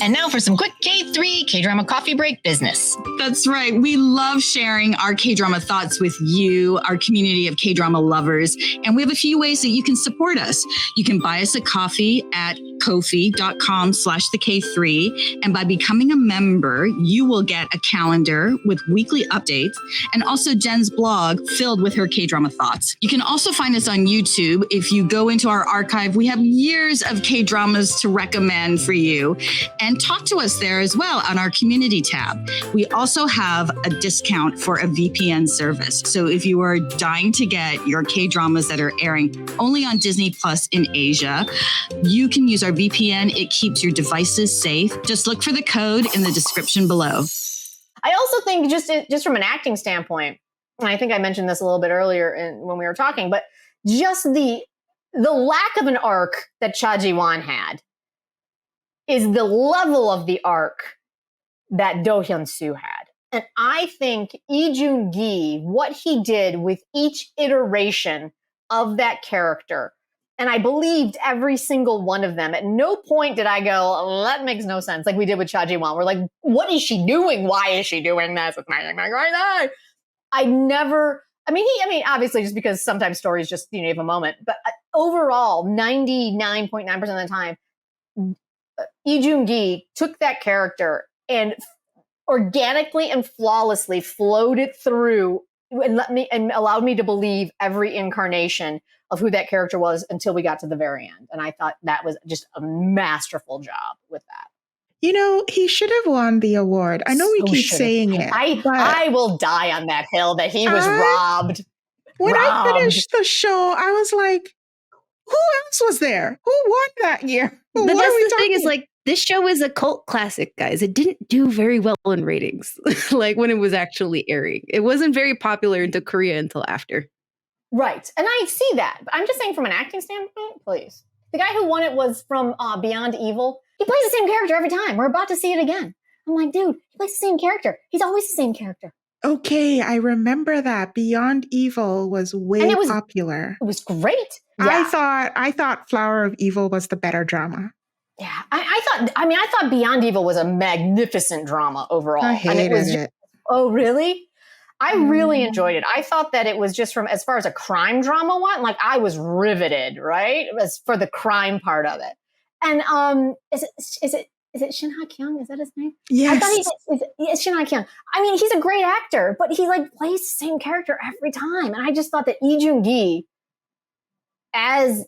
And now for some quick K3 K-drama coffee break business. That's right. We love sharing our K-drama thoughts with you, our community of K-drama lovers. And we have a few ways that you can support us. You can buy us a coffee at ko-fi.com/the-K3. And by becoming a member, you will get a calendar with weekly updates and also Jenn's blog filled with her K-drama thoughts. You can also find us on YouTube. If you go into our archive, we have years of K-dramas to recommend for you. And talk to us there as well on our community tab. We also have a discount for a VPN service. So if you are dying to get your K-dramas that are airing only on Disney Plus in Asia, you can use our VPN. It keeps your devices safe. Just look for the code in the description below. I also think just from an acting standpoint, and I think I mentioned this a little bit earlier when we were talking, but just the lack of an arc that Cha Ji-won had is the level of the arc that Hyun Soo had. And I think Lee Joon Gi, what he did with each iteration of that character, and I believed every single one of them. At no point did I go, that makes no sense, like we did with Cha Ji-won. We're like, what is she doing? Why is she doing this? It's my right. I mean, obviously just because sometimes stories just, you have a moment, but overall, 99.9% of the time, Lee Joon Gi took that character and organically and flawlessly flowed it through and allowed me to believe every incarnation of who that character was until we got to the very end. And I thought that was just a masterful job with that. He should have won the award. I know we keep saying it. I will die on that hill that he was robbed. When I finished the show, I was like, who else was there? Who won that year? But that's the thing is, like, this show is a cult classic, guys. It didn't do very well in ratings, like when it was actually airing. It wasn't very popular into Korea until after. Right. And I see that. But I'm just saying from an acting standpoint, please. The guy who won it was from Beyond Evil. He plays the same character every time. We're about to see it again. I'm like, dude, he plays the same character. He's always the same character. Okay, I remember that. Beyond Evil was way popular. It was great. Yeah. I thought Flower of Evil was the better drama. Yeah, I thought Beyond Evil was a magnificent drama overall. I hated it. Oh, really? I really enjoyed it. I thought that it was just from, as far as a crime drama went, like I was riveted, right? As for the crime part of it. And is it Shin Ha-kyung? Is that his name? Yes. I thought it's Shin Ha-kyung. I mean, he's a great actor, but he like plays the same character every time. And I just thought that Lee Joon Gi as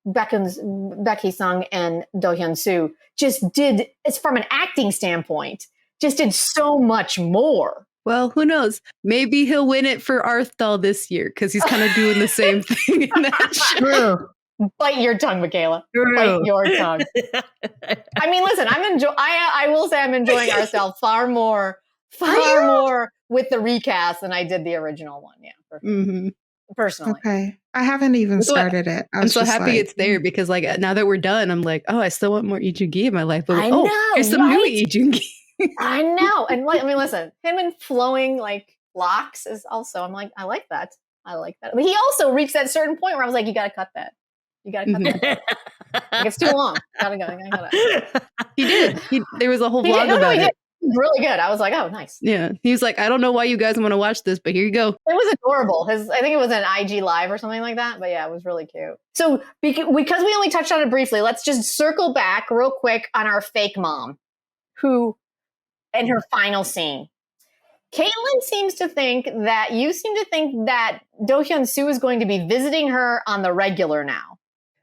Baek Hee Sung and Hyun Soo just did, it's from an acting standpoint, just did so much more. Well, who knows? Maybe he'll win it for Arthal this year because he's kind of doing the same thing in that show. Bite your tongue, Michaela. Bite your tongue. I mean, listen, I will say I'm enjoying Arthal far more with the recast than I did the original one. Yeah, personally. Okay, I haven't even started it. I'm so happy it's there because, like, now that we're done, I'm like, oh, I still want more Lee Joon Gi in my life. But here's some new Lee Joon Gi. I know, and I mean, listen, him and flowing like locks is also. I'm like, I like that. But he also reached that certain point where I was like, you got to cut that. You got to cut that. Like, it's too long. Gotta. He did. There was a whole vlog about it. Really good. I was like, oh, nice. Yeah. He was like, I don't know why you guys want to watch this, but here you go. It was adorable. I think it was an IG Live or something like that. But yeah, it was really cute. So because we only touched on it briefly, let's just circle back real quick on our fake mom, who, in her final scene. Caitlin seems to think that Do-hyun Soo is going to be visiting her on the regular now.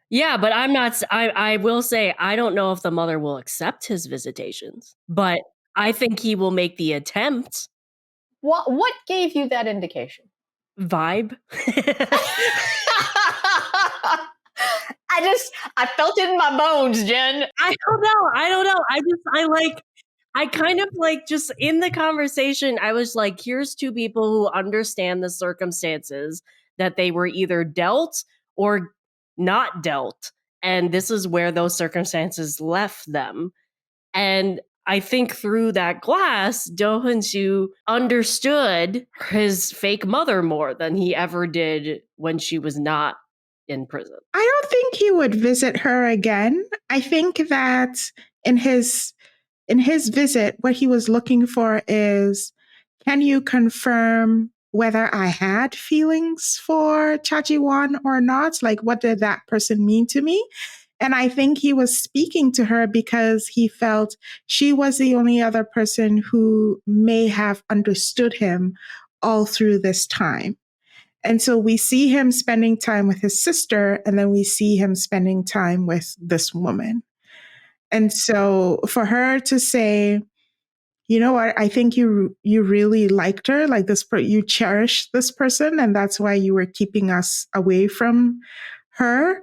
Yeah, but I'm not. I will say I don't know if the mother will accept his visitations, but I think he will make the attempt. What gave you that indication? Vibe. I felt it in my bones, Jen. I don't know. I kind of like just in the conversation, I was like, here's two people who understand the circumstances that they were either dealt or not dealt. And this is where those circumstances left them. And I think through that glass, Do-hyun Soo understood his fake mother more than he ever did when she was not in prison. I don't think he would visit her again. I think that in his in his visit, what he was looking for is, can you confirm whether I had feelings for Cha Ji-won or not? Like, what did that person mean to me? And I think he was speaking to her because he felt she was the only other person who may have understood him all through this time. And so we see him spending time with his sister, and then we see him spending time with this woman. And so for her to say, you know what, I think you really liked her, like this, you cherished this person, and that's why you were keeping us away from her.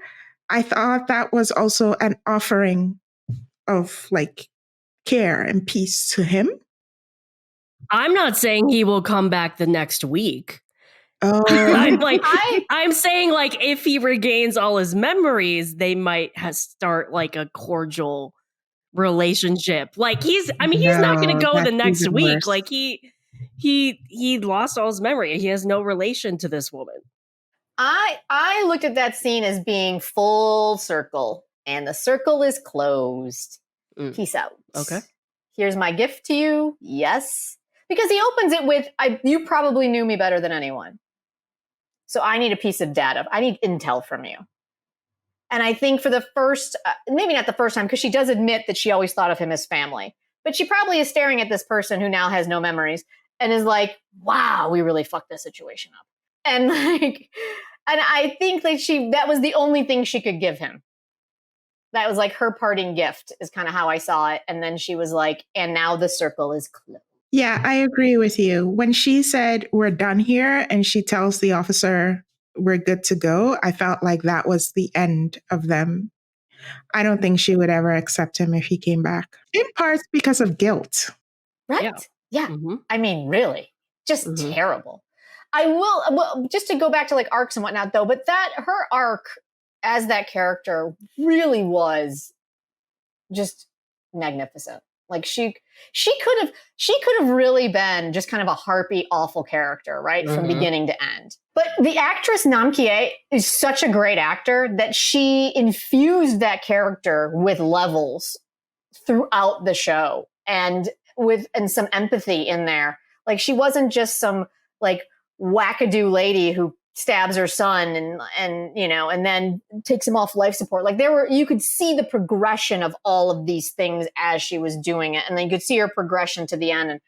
I thought that was also an offering of like care and peace to him. I'm not saying he will come back the next week. Oh, I'm saying like if he regains all his memories, they might start like a cordial relationship. Like he's not going to go the next week. Worse. Like he lost all his memory. He has no relation to this woman. I looked at that scene as being full circle, and the circle is closed. Peace out. Okay. Here's my gift to you. Yes. Because he opens it with, you probably knew me better than anyone. So I need a piece of data. I need intel from you. And I think for the first, maybe not the first time, because she does admit that she always thought of him as family. But she probably is staring at this person who now has no memories and is like, wow, we really fucked this situation up. And I think that was the only thing she could give him. That was like her parting gift is kind of how I saw it. And then she was like, and now the circle is closed. Yeah, I agree with you. When she said, we're done here, and she tells the officer, we're good to go, I felt like that was the end of them. I don't think she would ever accept him if he came back. In part because of guilt. Right? Yeah. Mm-hmm. I mean, really, just terrible. Well, just to go back to like arcs and whatnot though, but her arc as that character really was just magnificent. Like she could have really been just kind of a harpy, awful character, right? From beginning to end. But the actress Nam Kie is such a great actor that she infused that character with levels throughout the show and some empathy in there. Like she wasn't just some like wackadoo lady who stabs her son and then takes him off life support. Like you could see the progression of all of these things as she was doing it. And then you could see her progression to the end. And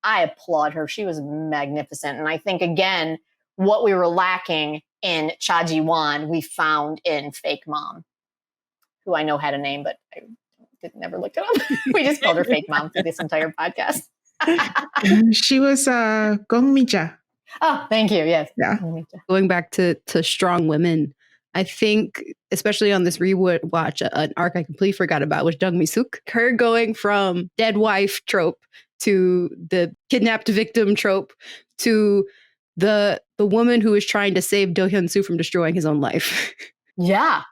I applaud her. She was magnificent. And I think again, what we were lacking in Cha Ji-won, we found in Fake Mom, who I know had a name, but I never looked it up. We just called her Fake Mom through this entire podcast. She was Gong Mi-ja. Oh, thank you. Yes. Yeah. Going back to strong women, I think, especially on this rewatch, an arc I completely forgot about was Jung Mi-suk. Her going from dead wife trope to the kidnapped victim trope to the woman who is trying to save Do Hyun Soo from destroying his own life. Yeah.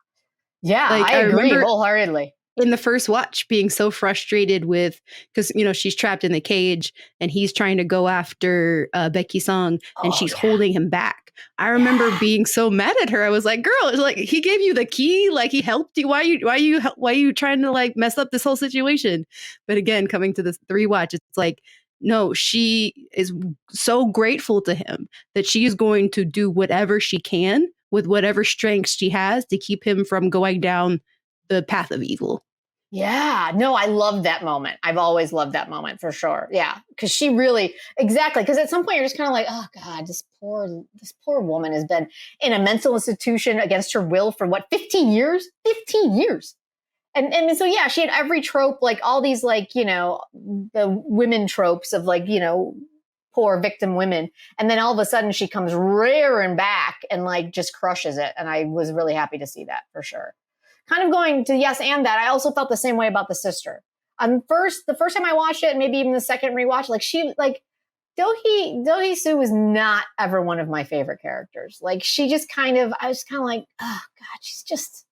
Yeah, Like, I agree remember wholeheartedly. in the first watch being so frustrated with, because she's trapped in the cage and he's trying to go after Baek Hee Sung and she's holding him back. I remember being so mad at her. I was like, girl, it's like he gave you the key, like he helped you. Why are you trying to like mess up this whole situation? But again, coming to this rewatch, it's like, no, she is so grateful to him that she is going to do whatever she can with whatever strengths she has to keep him from going down the path of evil. Yeah, no, I love that moment. I've always loved that moment for sure. Yeah, because she really, exactly. Because at some point you're just kind of like, oh God, this poor woman has been in a mental institution against her will for what, 15 years? 15 years. And so, yeah, she had every trope, like all these, like, the women tropes of like, poor victim women. And then all of a sudden she comes rearing back and like just crushes it. And I was really happy to see that for sure. Kind of going to yes and that. I also felt the same way about the sister. The first time I watched it, and maybe even the second rewatch, Do Hee Soo was not ever one of my favorite characters. Like I was kind of like, oh God, she's just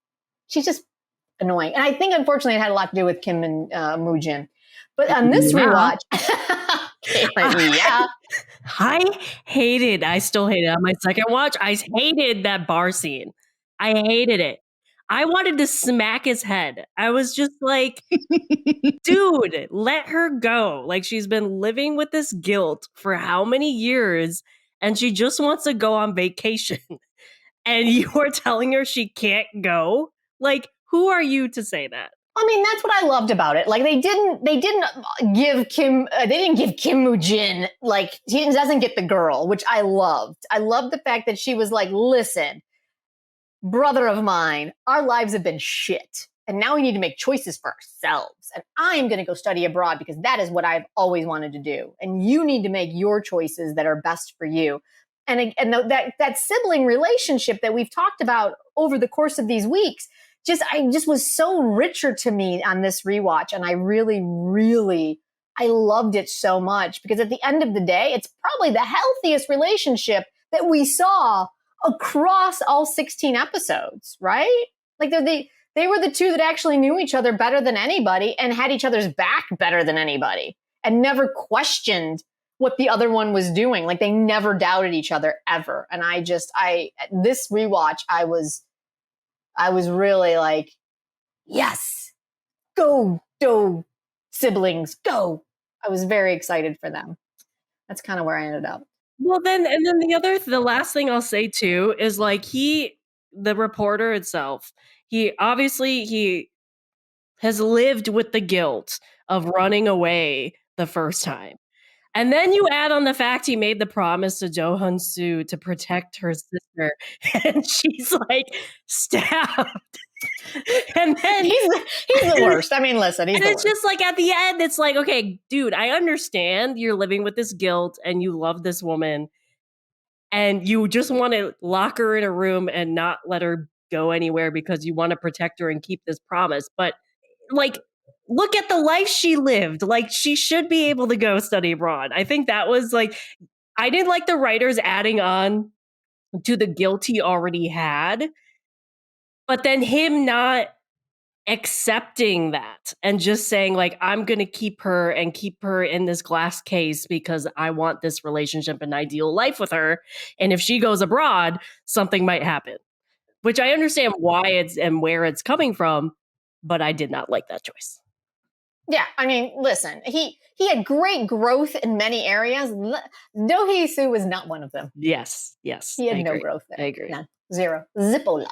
annoying. And I think unfortunately it had a lot to do with Kim and Moo Jin. But on this rewatch, yeah. I still hate it on my second watch. I hated that bar scene. I hated it. I wanted to smack his head. I was just like, dude, let her go. Like, she's been living with this guilt for how many years, and she just wants to go on vacation. And you are telling her she can't go? Like, who are you to say that? I mean, that's what I loved about it. Like, they didn't give Kim Moo Jin, like, he doesn't get the girl, which I loved. I loved the fact that she was like, listen, brother of mine, our lives have been shit. And now we need to make choices for ourselves. And I'm going to go study abroad because that is what I've always wanted to do. And you need to make your choices that are best for you. And that sibling relationship that we've talked about over the course of these weeks, I just was so richer to me on this rewatch. And I really, really, I loved it so much because at the end of the day, it's probably the healthiest relationship that we saw across all 16 episodes, right? Like they were the two that actually knew each other better than anybody and had each other's back better than anybody and never questioned what the other one was doing. Like, they never doubted each other ever. And this rewatch, I was really like, yes, go siblings, go. I was very excited for them. That's kind of where I ended up. Well, then the last thing I'll say too is like the reporter itself, he has lived with the guilt of running away the first time. And then you add on the fact he made the promise to Hyun Soo to protect her sister, and she's like stabbed. And then he's the worst. I mean, listen, and it's just like at the end, it's like, okay, dude, I understand you're living with this guilt and you love this woman and you just want to lock her in a room and not let her go anywhere because you want to protect her and keep this promise. But like, look at the life she lived. Like, she should be able to go study abroad. I think that was like, I didn't like the writers adding on to the guilt he already had, but then him not accepting that and just saying like, I'm going to keep her in this glass case because I want this relationship and ideal life with her. And if she goes abroad, something might happen, which I understand why it's and where it's coming from, but I did not like that choice. Yeah, I mean, listen, he had great growth in many areas. Do Hee Soo was not one of them. Yes. He had no growth there. I agree. None. Zero. Zippola.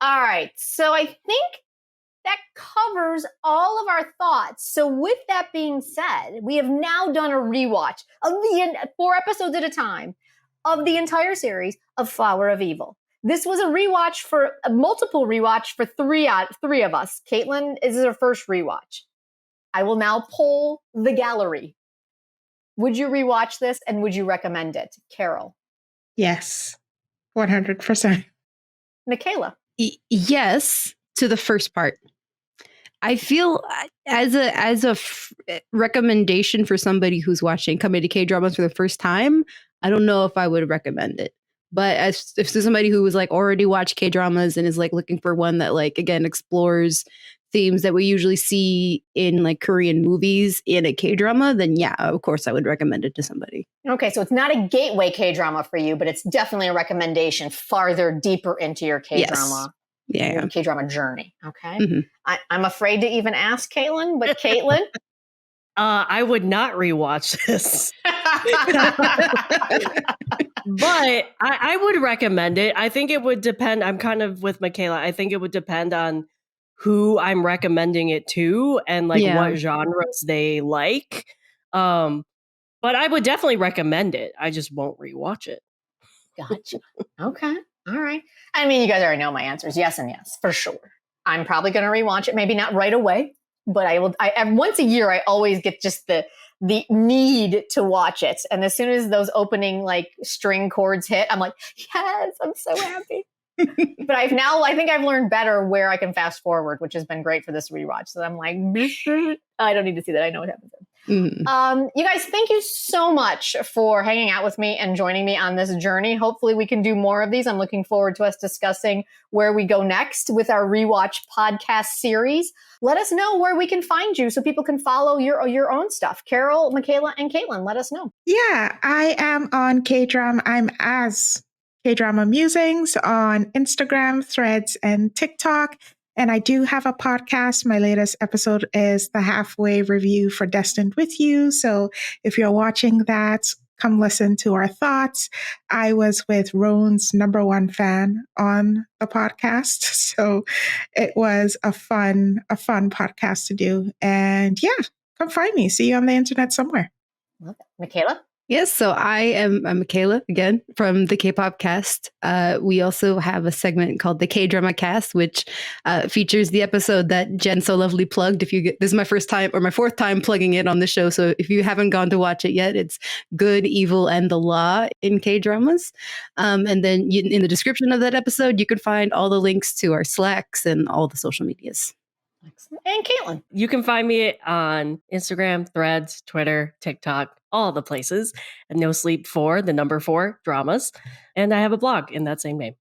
All right, so I think that covers all of our thoughts. So with that being said, we have now done a rewatch of 4 episodes at a time of the entire series of Flower of Evil. This was a multiple rewatch for three of us. Caitlin, this is her first rewatch. I will now poll the gallery. Would you rewatch this and would you recommend it? Carol? Yes, 100%. MICHAELA? Yes, to the first part. I feel as a recommendation for somebody who's coming to K-dramas for the first time, I don't know if I would recommend it. But if there's somebody who was like already watched K-dramas and is like looking for one that like, again, explores themes that we usually see in like Korean movies in a K-drama, then yeah, of course I would recommend it to somebody. Okay, so it's not a gateway K-drama for you, but it's definitely a recommendation farther deeper into your K-drama. Yes. Yeah. K-drama journey. Okay. Mm-hmm. I'm afraid to even ask Caitlin, but Caitlin? I would not rewatch this. But I would recommend it. I think it would depend. I'm kind of with MICHAELA. I think it would depend on who I'm recommending it to and like what genres they like. But I would definitely recommend it. I just won't rewatch it. Gotcha. Okay. All right. I mean, you guys already know my answers. Yes and yes, for sure. I'm probably going to rewatch it. Maybe not right away, but I will. Once a year, I always get just the need to watch it. And as soon as those opening like string chords hit, I'm like, yes, I'm so happy. But I think I've learned better where I can fast forward, which has been great for this rewatch. So I'm like, I don't need to see that. I know what happens. Mm-hmm. You guys, thank you so much for hanging out with me and joining me on this journey. Hopefully we can do more of these. I'm looking forward to us discussing where we go next with our rewatch podcast series. Let us know where we can find you so people can follow your own stuff. Carol, MICHAELA, and Caitlin, let us know. Yeah, I am on Kdrama. I'm as Kdrama Musings on Instagram, Threads, and TikTok. And I do have a podcast. My latest episode is the halfway review for Destined with You. So if you're watching that, come listen to our thoughts. I was with Roan's #1 fan on the podcast. So it was a fun podcast to do. And yeah, come find me. See you on the internet somewhere. Love it. Michaela? Yes, so I'm MICHAELA again from the K-pop cast. We also have a segment called the Kdrama cast, which features the episode that Jen so lovely plugged. This is my first time or my fourth time plugging it on the show. So if you haven't gone to watch it yet, it's Good, Evil, and the Law in K-dramas. And then in the description of that episode, you can find all the links to our Slacks and all the social medias. Excellent. And Caitlin? You can find me on Instagram, Threads, Twitter, TikTok, all the places. And No Sleep 4, the number 4 dramas. And I have a blog in that same name.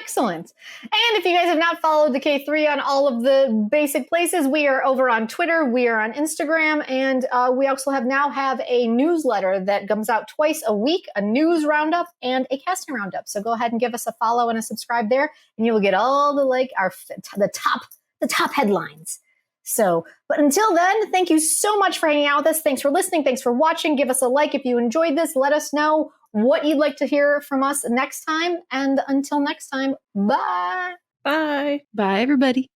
Excellent. And if you guys have not followed the KThree on all of the basic places, we are over on Twitter, we are on Instagram, and we also now have a newsletter that comes out twice a week, a news roundup and a casting roundup. So go ahead and give us a follow and a subscribe there, and you will get all the top headlines. So, but until then, thank you so much for hanging out with us. Thanks for listening. Thanks for watching. Give us a like if you enjoyed this. Let us know what you'd like to hear from us next time. And until next time, bye. Bye. Bye, everybody.